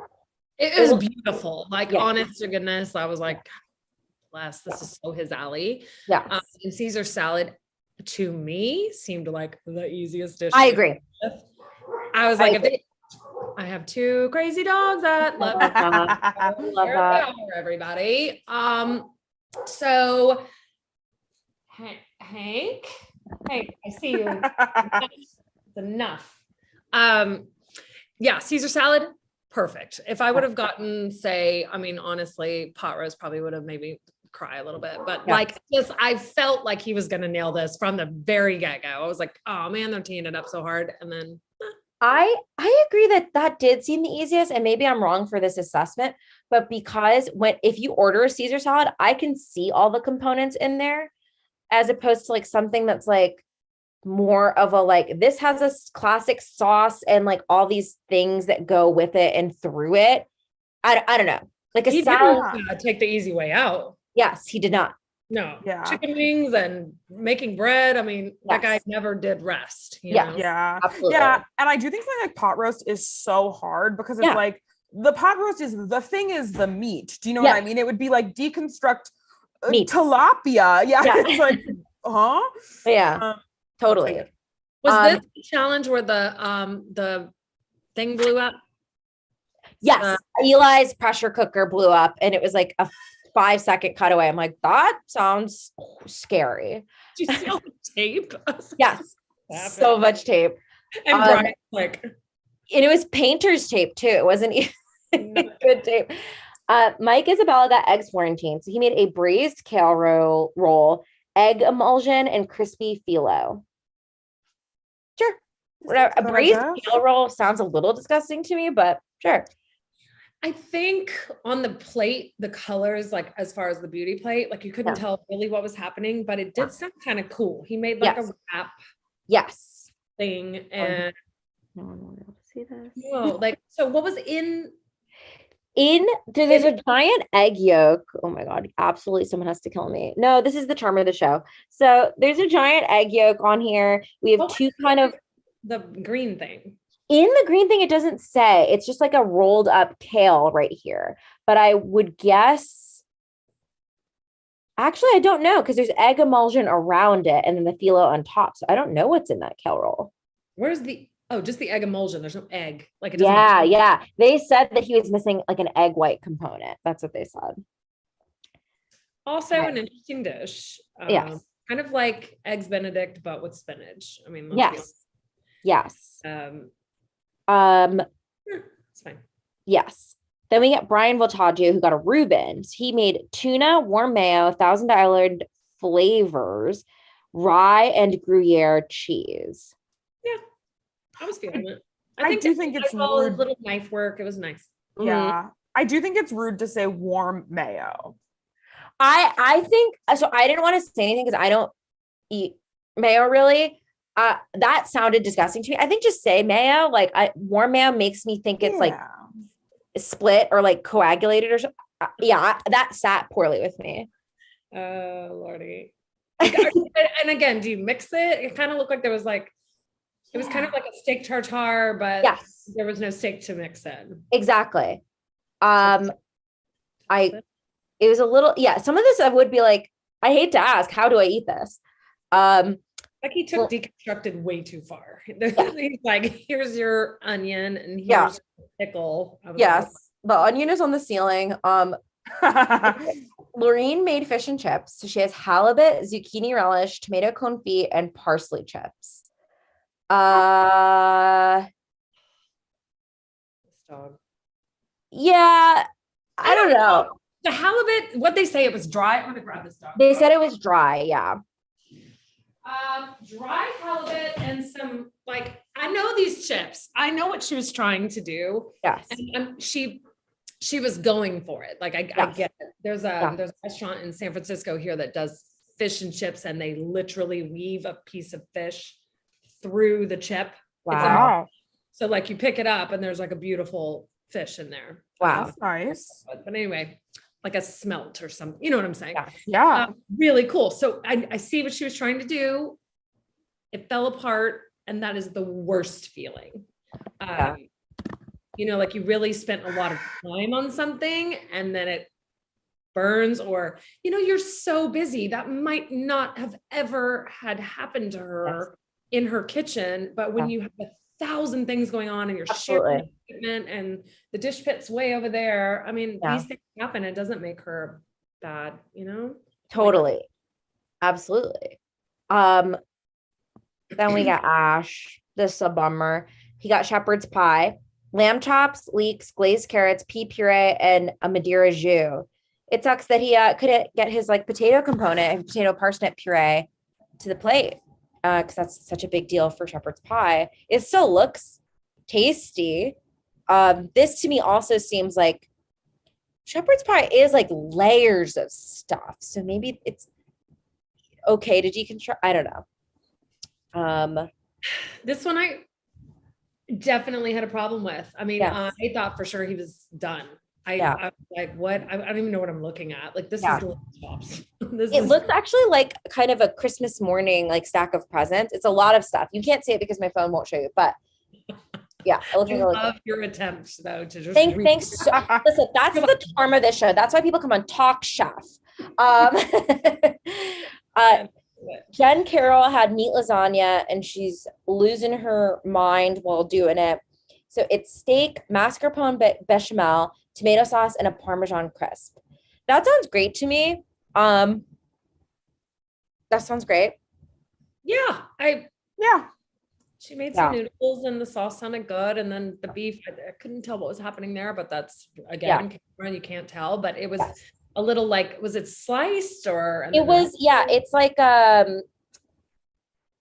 It was beautiful. Like honest to goodness, I was like, bless, this is so his alley. Yeah. And Caesar salad to me seemed like the easiest dish. I agree. I was like, I have two crazy dogs that love that. Everybody. So Hank, hey, I see you. It's enough. Caesar salad, perfect. If I would have gotten, say, I mean, honestly, pot roast probably would have made me cry a little bit, but I felt like he was going to nail this from the very get-go. I was like, oh man, they're teeing it up so hard. And then I agree that did seem the easiest, and maybe I'm wrong for this assessment, but because if you order a Caesar salad, I can see all the components in there, as opposed to like something that's like more of a like, this has a classic sauce and like all these things that go with it and through it. I don't know. Like a salad. Didn't take the easy way out. Yes, he did not. No, chicken wings and making bread. I mean, that guy never did rest. You know? Yeah, absolutely. Yeah, and I do think something like pot roast is so hard because it's like the pot roast is the thing is the meat. Do you know what I mean? It would be like deconstruct tilapia. Yeah, it's like, huh? Yeah, totally. Was this the challenge where the thing blew up? Yes, Eli's pressure cooker blew up, and it was like a 5-second cutaway. I'm like, that sounds scary. Did you see all the tape? Yes, so much tape. And Brian, like, and it was painter's tape too. It wasn't even good tape. Mike Isabella got eggs Florentine, so he made a braised kale roll, egg emulsion, and crispy phyllo. Sure, whatever. A braised kale roll sounds a little disgusting to me, but sure. I think on the plate, the colors, like as far as the beauty plate, like you couldn't tell really what was happening, but it did sound kind of cool. He made like a wrap thing, and no one will be able to see this. No, like, so what was in there's a giant egg yolk. Oh my God, absolutely. Someone has to kill me. No, this is the charm of the show. So there's a giant egg yolk on here. We have two kind of the green thing. In the green thing, it doesn't say. It's just like a rolled up kale right here. But I would guess, actually, I don't know, because there's egg emulsion around it and then the phyllo on top. So I don't know what's in that kale roll. Where's the Oh, just the egg emulsion. There's no egg. Like it doesn't. Yeah. They said that he was missing like an egg white component. That's what they said. Also an interesting dish. Yes. Kind of like eggs Benedict, but with spinach. I mean, yes. It's fine. Yes. Then we get Brian Voltaggio, who got a Rubens. He made tuna, warm mayo, Thousand Island flavors, rye, and Gruyere cheese. Yeah, I was feeling it. I do think it's rude. Little knife work. It was nice. Yeah, I do think it's rude to say warm mayo. I think so. I didn't want to say anything because I don't eat mayo really. That sounded disgusting to me. I think just say mayo. Like warm mayo makes me think it's like split or like coagulated or something. That sat poorly with me. Oh Lordy. And again, do you mix it? It kind of looked like there was like it was kind of like a steak tartare, but there was no steak to mix in. Exactly. It was a little, some of this I would be like, I hate to ask, how do I eat this? Like he took deconstructed way too far. He's like, here's your onion and here's your pickle. Yes, the onion is on the ceiling. Lorene made fish and chips. So she has halibut, zucchini relish, tomato confit, and parsley chips. Yeah, I don't know. The halibut, what they say, it was dry. I'm gonna grab this dog. They said it was dry, yeah. Dry halibut and some like I know these chips. I know what she was trying to do. Yes, and she was going for it. Like I get it. There's a restaurant in San Francisco here that does fish and chips, and they literally weave a piece of fish through the chip. Wow! So like you pick it up, and there's like a beautiful fish in there. Wow, that's nice. But anyway. Like a smelt or something, you know what I'm saying? Yeah. Really cool. So I see what she was trying to do. It fell apart, and that is the worst feeling. You know, like you really spent a lot of time on something and then it burns, or, you know, you're so busy that might not have ever had happened to her in her kitchen. But when you have 1,000 things going on and you're sharing equipment and the dish pit's way over there, I mean, these things happen. It doesn't make her bad, you know? Totally. Absolutely. Then we got Ash. This is a bummer. He got shepherd's pie, lamb chops, leeks, glazed carrots, pea puree, and a Madeira jus. It sucks that he couldn't get his like potato component and potato parsnip puree to the plate. Because that's such a big deal for shepherd's pie. It still looks tasty. This to me also seems like shepherd's pie is like layers of stuff. So maybe it's okay to deconstruct. I don't know. This one I definitely had a problem with. I mean, I thought for sure he was done. I was like, what? I don't even know what I'm looking at. Like, this is little chops. It looks actually like kind of a Christmas morning, like stack of presents. It's a lot of stuff. You can't see it because my phone won't show you, but yeah. I love your attempts though to just thanks. Listen, that's the charm of this show. That's why people come on Talk Chef. Jen Carroll had meat lasagna and she's losing her mind while doing it. So it's steak, mascarpone bechamel, tomato sauce, and a Parmesan crisp. That sounds great to me. That sounds great. Yeah. She made some noodles and the sauce sounded good. And then the beef, I couldn't tell what was happening there, but that's again, you can't tell, but it was a little like, was it sliced or? It was, it's like,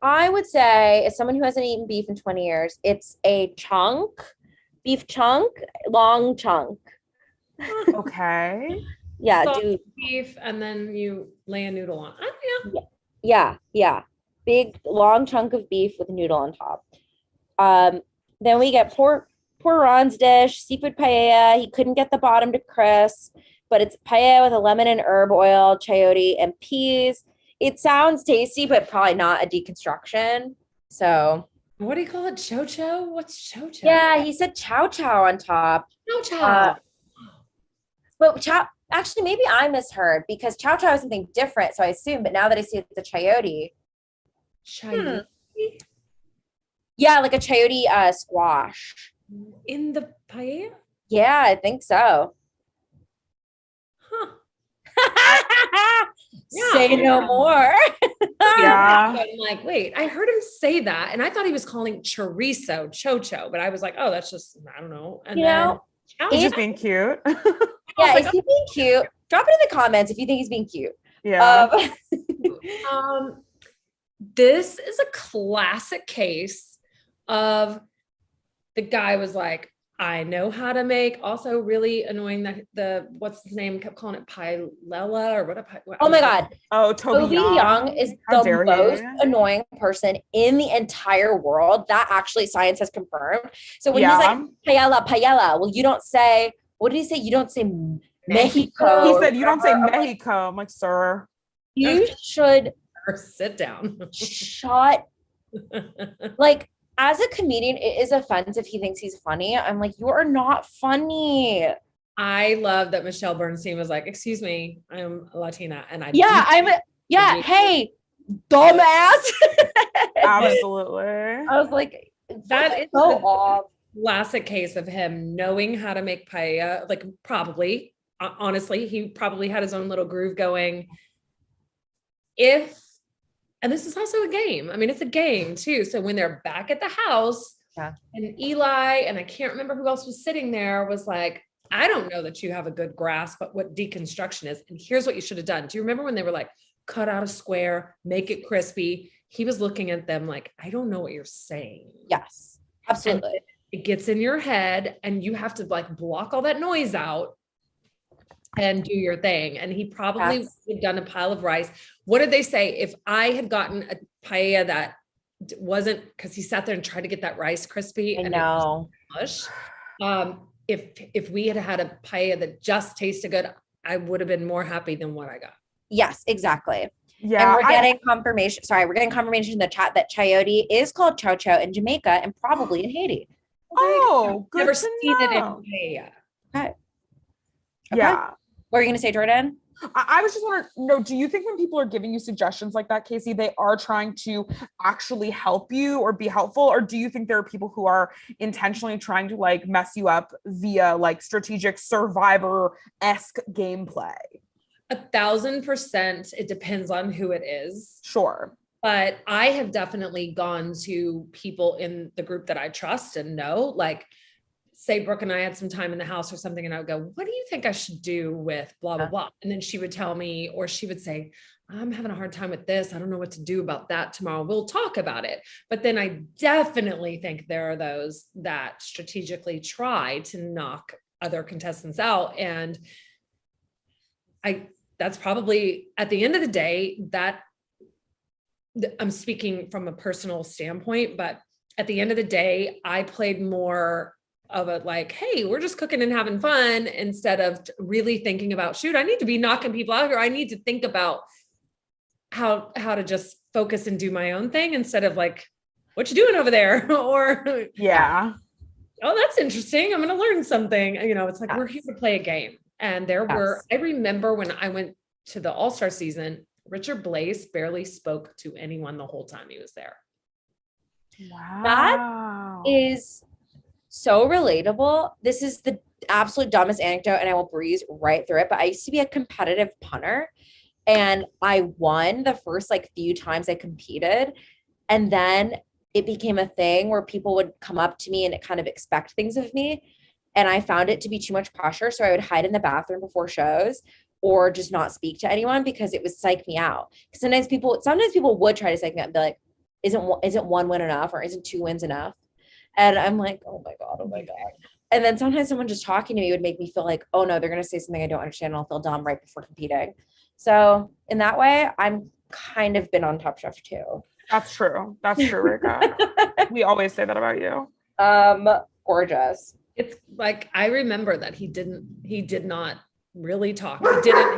I would say as someone who hasn't eaten beef in 20 years, it's a beef chunk, long chunk. Okay. Soft beef, and then you lay a noodle on. Yeah. Big long chunk of beef with a noodle on top. Then we get poor Ron's dish, seafood paella. He couldn't get the bottom to crisp, but it's paella with a lemon and herb oil, chayote, and peas. It sounds tasty, but probably not a deconstruction. So what do you call it? Chocho? What's chocho? Yeah, he said chow chow on top. Chow. But chow, actually, maybe I misheard because chow chow is something different. So I assume, but now that I see it's a chayote. Chayote? Yeah, like a chayote squash. In the paella? Yeah, I think so. Huh. Say no more. Yeah. I'm like, wait, I heard him say that. And I thought he was calling chorizo chocho, but I was like, oh, that's just, I don't know. And then he's just being cute. Yeah, is he being cute? Drop it in the comments if you think he's being cute. Yeah. This is a classic case of the guy was like, I know how to make. Also, really annoying that the what's his name kept calling it Paella or what? Oh my god! Oh, Toby Young is the most annoying person in the entire world. That actually science has confirmed. So when he's like Paella, well, you don't say. What did he say? You don't say Mexico. He said you don't say Mexico. I'm like, sir, you should sit down. Shut. Like. As a comedian, it is offensive. He thinks he's funny. I'm like, you are not funny. I love that Michelle Bernstein was like, excuse me, I'm Latina. And hey, dumbass. Absolutely. I was like, that is so off. Classic case of him knowing how to make paella. Like probably, honestly, he probably had his own little groove going. And this is also a game. I mean, it's a game too. So when they're back at the house and Eli, and I can't remember who else was sitting there, was like, I don't know that you have a good grasp at what deconstruction is. And here's what you should have done. Do you remember when they were like, cut out a square, make it crispy? He was looking at them like, I don't know what you're saying. Yes, absolutely. And it gets in your head and you have to like block all that noise out and do your thing. And he probably would have done a pile of rice. What did they say? If I had gotten a paella that wasn't, because he sat there and tried to get that rice crispy. I know. If we had had a paella that just tasted good, I would have been more happy than what I got. Yes, exactly. Yeah. And we're getting confirmation. Sorry, we're getting confirmation in the chat that chayote is called chow chow in Jamaica and probably in Haiti. Oh, good. Never seen it in paella. Okay. Yeah. What are you going to say, Jordan? I was just wondering, do you think when people are giving you suggestions like that, Casey, they are trying to actually help you or be helpful? Or do you think there are people who are intentionally trying to like mess you up via like strategic Survivor-esque gameplay? 1,000%. It depends on who it is. Sure. But I have definitely gone to people in the group that I trust and know, like, say Brooke and I had some time in the house or something, and I would go, what do you think I should do with blah, blah, blah? And then she would tell me, or she would say, I'm having a hard time with this. I don't know what to do about that tomorrow. We'll talk about it. But then I definitely think there are those that strategically try to knock other contestants out. And that's probably at the end of the day, that I'm speaking from a personal standpoint, but at the end of the day, I played more of a like, hey, we're just cooking and having fun, instead of really thinking about, shoot, I need to be knocking people out here. I need to think about how to just focus and do my own thing instead of like, what you doing over there? Or oh, that's interesting. I'm going to learn something. You know, it's like, we're here to play a game. And I remember when I went to the All-Star season, Richard Blaze barely spoke to anyone the whole time he was there. Wow. That is so relatable. This is the absolute dumbest anecdote and I will breeze right through it. But I used to be a competitive punter and I won the first like few times I competed. And then it became a thing where people would come up to me and kind of expect things of me. And I found it to be too much pressure. So I would hide in the bathroom before shows or just not speak to anyone because it would psych me out. Sometimes people would try to psych me out and be like, isn't one win enough or isn't 2 wins enough? And I'm like, oh my God. And then sometimes someone just talking to me would make me feel like, oh no, they're going to say something I don't understand. And I'll feel dumb right before competing. So in that way, I'm kind of been on Top Chef too. That's true, Rika. We always say that about you. Gorgeous. It's like, I remember that he did not really talk.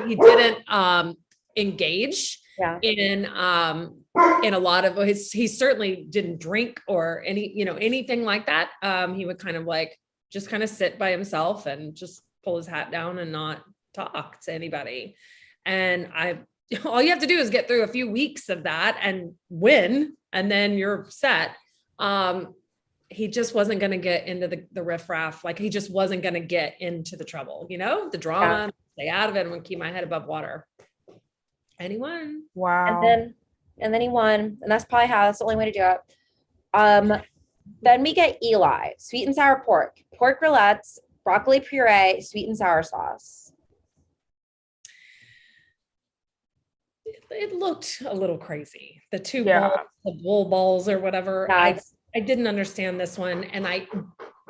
He didn't engage in a lot of his, he certainly didn't drink or anything like that. He would kind of like, just kind of sit by himself and just pull his hat down and not talk to anybody. And all you have to do is get through a few weeks of that and win, and then you're set. He just wasn't going to get into the riffraff. Like he just wasn't going to get into the trouble, the drama, stay out of it. I'm going to keep my head above water. And he won. Wow. And then he won. And that's probably that's the only way to do it. Then we get Eli, sweet and sour pork rillettes, broccoli puree, sweet and sour sauce. It looked a little crazy. The two balls, the bull balls or whatever. Yeah. I didn't understand this one. And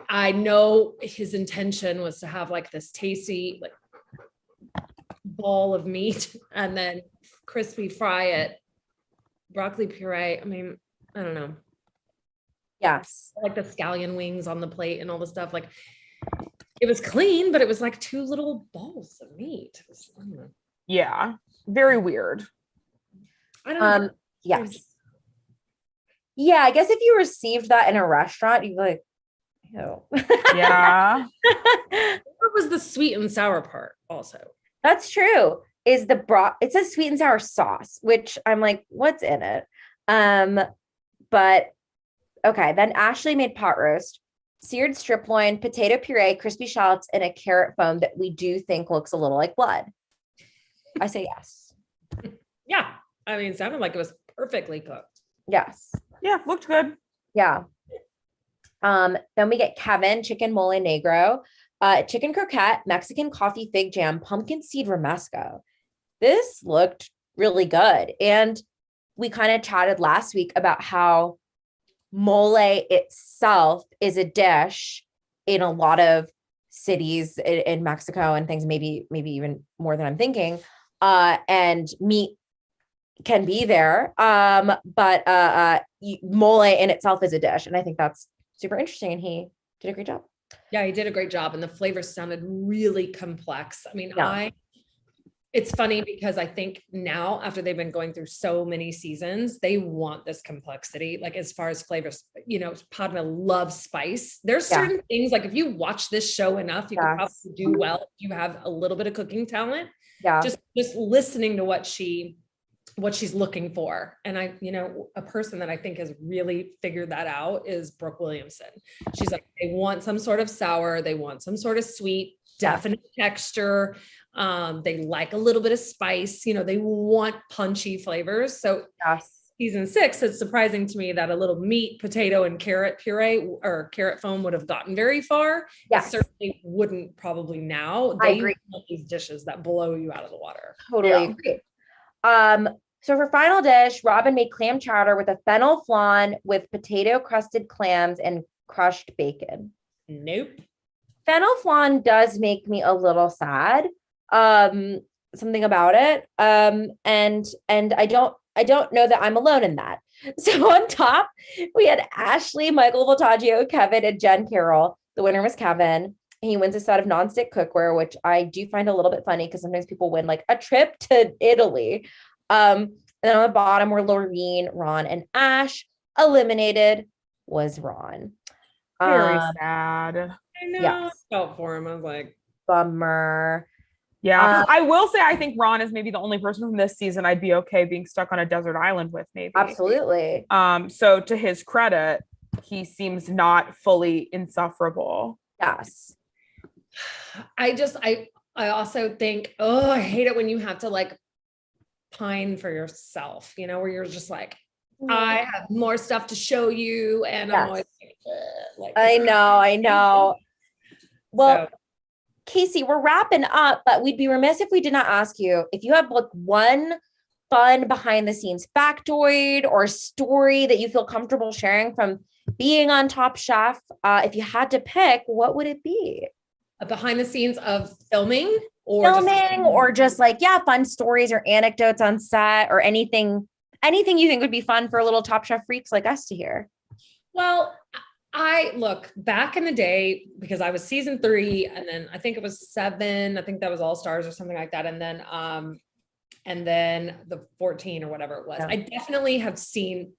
I know his intention was to have like this tasty like ball of meat and then crispy fry it. Broccoli puree. I mean, I don't know. Yes. Like the scallion wings on the plate and all the stuff. Like it was clean, but it was like two little balls of meat. I don't know. Yeah. Very weird. I don't know. Yes. Yeah, I guess if you received that in a restaurant, you'd be like, ew. Yeah. What was the sweet and sour part also? That's true. Is the broth, it says sweet and sour sauce, which I'm like, what's in it? But okay, then Ashley made pot roast, seared strip loin, potato puree, crispy shallots, and a carrot foam that we do think looks a little like blood. I say yes. Yeah. I mean, it sounded like it was perfectly cooked. Yes. Yeah, looked good. Yeah. Then we get Kevin, chicken mole negro, chicken croquette, Mexican coffee fig jam, pumpkin seed romesco. This looked really good. And we kind of chatted last week about how mole itself is a dish in a lot of cities in Mexico and things, maybe even more than I'm thinking. And meat can be there. But mole in itself is a dish. And I think that's super interesting. And he did a great job. Yeah, he did a great job. And the flavors sounded really complex. I mean, Yeah. It's funny because I think now after they've been going through so many seasons, they want this complexity, like as far as flavors, Padma loves spice. There's certain things, like if you watch this show enough, you could probably do well if you have a little bit of cooking talent. Yeah. Just listening to what she's looking for. And a person that I think has really figured that out is Brooke Williamson. She's like, they want some sort of sour, they want some sort of sweet, definite texture. They like a little bit of spice, they want punchy flavors. So season 6, it's surprising to me that a little meat, potato, and carrot puree or carrot foam would have gotten very far. Yes. It certainly wouldn't probably now. I agree. Want these dishes that blow you out of the water. Totally agree. So for final dish, Robin made clam chowder with a fennel flan with potato crusted clams and crushed bacon. Nope. Fennel flan does make me a little sad. Something about it. And I don't know that I'm alone in that. So on top, we had Ashley, Michael Patagio, Kevin, and Jen Carroll. The winner was Kevin. He wins a set of nonstick cookware, which I do find a little bit funny because sometimes people win like a trip to Italy. And then on the bottom were Laureen, Ron, and Ash. Eliminated was Ron. Very sad. I know. I felt for him. I was like, bummer. Yeah, I will say I think Ron is maybe the only person from this season I'd be okay being stuck on a desert island with, maybe. Absolutely. So to his credit, he seems not fully insufferable. Yes. I also think, I hate it when you have to like pine for yourself, where you're just like, I have more stuff to show you. And I'm always like, I know. Well, Casey, we're wrapping up, but we'd be remiss if we did not ask you if you have like one fun behind the scenes factoid or story that you feel comfortable sharing from being on Top Chef. If you had to pick, what would it be? Behind the scenes of filming or just like, fun stories or anecdotes on set or anything you think would be fun for a little Top Chef freaks like us to hear. Well, I look back in the day because I was season 3 and then I think it was 7. I think that was All Stars or something like that. And then the 14 or whatever it was. I definitely have seen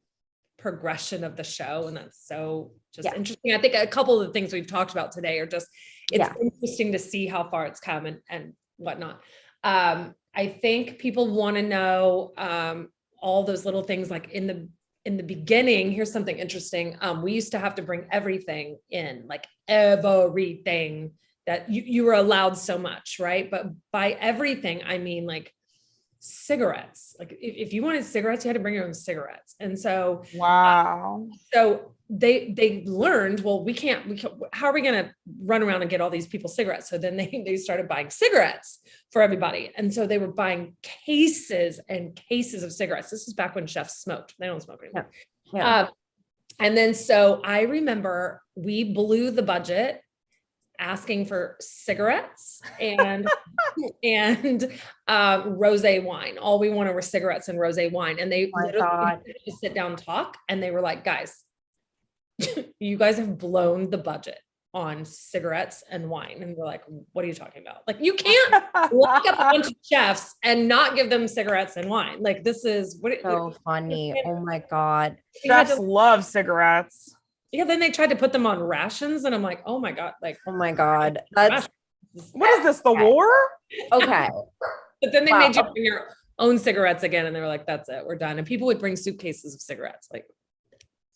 progression of the show. And that's so just interesting. I think a couple of the things we've talked about today are just, it's interesting to see how far it's come and whatnot. I think people want to know all those little things like in the in the beginning, here's something interesting. We used to have to bring everything in, like everything that you were allowed so much, right? But by everything, I mean like cigarettes. Like if you wanted cigarettes, you had to bring your own cigarettes. And so, wow. So they learned, well, we can't, how are we going to run around and get all these people cigarettes? So then they started buying cigarettes for everybody. And so they were buying cases and cases of cigarettes. This is back when chefs smoked. They don't smoke anymore. Yeah. And then, so I remember we blew the budget asking for cigarettes and rosé wine. All we wanted were cigarettes and rosé wine. And they literally just sit down and talk. And they were like, guys, you guys have blown the budget on cigarettes and wine. And we're like, what are you talking about? Like, you can't lock up a bunch of chefs and not give them cigarettes and wine. Like, this is so funny. Oh my God. Chefs love cigarettes. Yeah, then they tried to put them on rations, and I'm like, oh my God, like, oh my God, that's what is this? The war? Okay. But then they made you bring your own cigarettes again, and they were like, that's it, we're done. And people would bring suitcases of cigarettes. Like,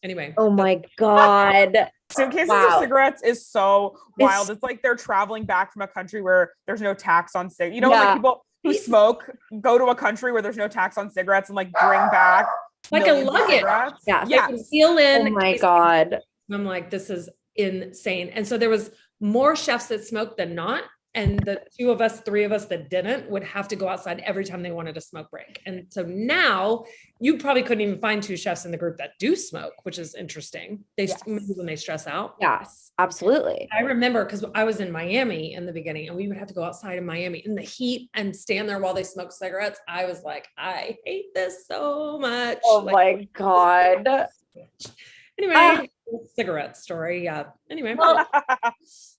anyway. Oh my God. Suitcases of cigarettes is so wild. It's like they're traveling back from a country where there's no tax on cigarettes. You know, like people who smoke go to a country where there's no tax on cigarettes and like bring back like a luggage. Yeah. They can seal in. Oh my God. I'm like, this is insane. And so there was more chefs that smoked than not. And the three of us that didn't would have to go outside every time they wanted a smoke break. And so now you probably couldn't even find two chefs in the group that do smoke, which is interesting. When they stress out. Yes, absolutely. I remember because I was in Miami in the beginning, and we would have to go outside in Miami in the heat and stand there while they smoked cigarettes. I was like, I hate this so much. Oh my God. Anyway, cigarette story. Yeah. Anyway. Well,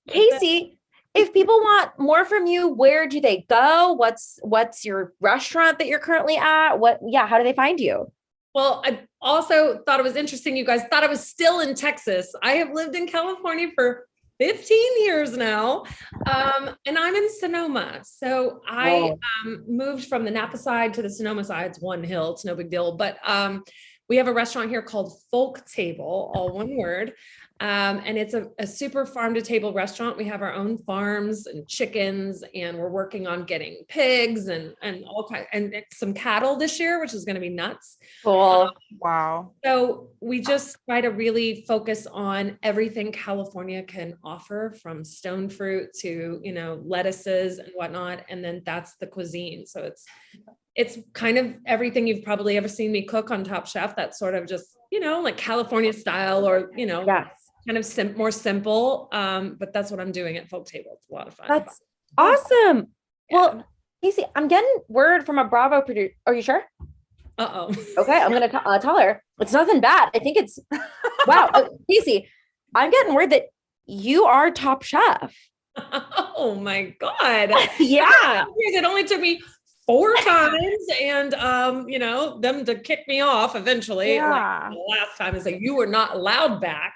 Casey, if people want more from you, where do they go? What's your restaurant that you're currently at? How do they find you? Well, I also thought it was interesting. You guys thought I was still in Texas. I have lived in California for 15 years now. And I'm in Sonoma. So I moved from the Napa side to the Sonoma side. It's one hill. It's no big deal. But we have a restaurant here called Folk Table, all one word. And it's a super farm to table restaurant. We have our own farms and chickens, and we're working on getting pigs and all kinds, and some cattle this year, which is going to be nuts. Cool. Wow. So we just try to really focus on everything California can offer, from stone fruit to, lettuces and whatnot. And then that's the cuisine. So it's kind of everything you've probably ever seen me cook on Top Chef. That's sort of just, like California style, or, yes. Kind of more simple. But that's what I'm doing at Folk Table. It's a lot of fun. That's awesome. Yeah. Well, Casey, I'm getting word from a Bravo producer. Are you sure? Uh-oh. Okay. I'm going to tell her. It's nothing bad. I think it's, wow. Casey, I'm getting word that you are Top Chef. Oh my God. Yeah. It only took me 4 times, and them to kick me off eventually. Yeah. Like the last time is like, you were not allowed back.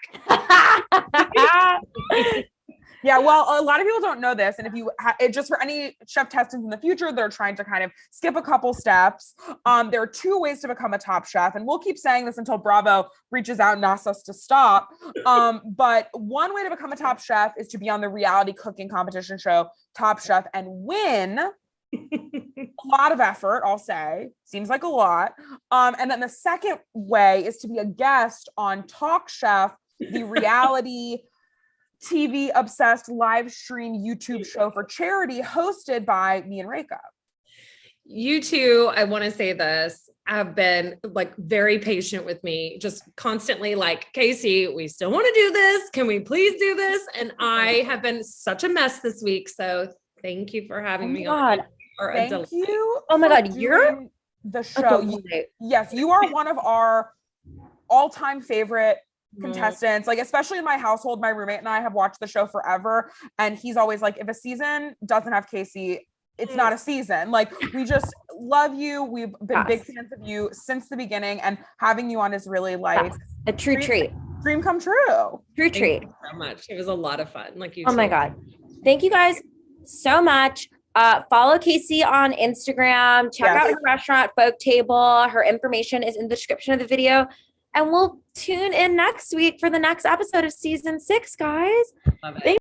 Yeah, well, a lot of people don't know this, and if you just for any chef testants in the future, they're trying to kind of skip a couple steps. There are 2 ways to become a Top Chef, and we'll keep saying this until Bravo reaches out and asks us to stop. But one way to become a Top Chef is to be on the reality cooking competition show Top Chef and win. A lot of effort, I'll say. Seems like a lot. And then the second way is to be a guest on Talk Chef, the reality TV obsessed live stream YouTube show for charity hosted by me and Reka. You two, I want to say this, have been like very patient with me, just constantly like, Casey, we still want to do this. Can we please do this? And I have been such a mess this week. So thank you for having me on. Thank you. Oh my God, you're the show. Yes, you are one of our all-time favorite contestants. Like, especially in my household, my roommate and I have watched the show forever, and he's always like, if a season doesn't have Casey, it's not a season. Like, we just love you. We've been big fans of you since the beginning, and having you on is really like a true treat. Dream come true. True treat. Thank you so much. It was a lot of fun. Like you. Oh my God. Thank you guys so much. Follow Casey on Instagram. Check out her restaurant, Folk Table. Her information is in the description of the video. And we'll tune in next week for the next episode of season 6, guys. Love it.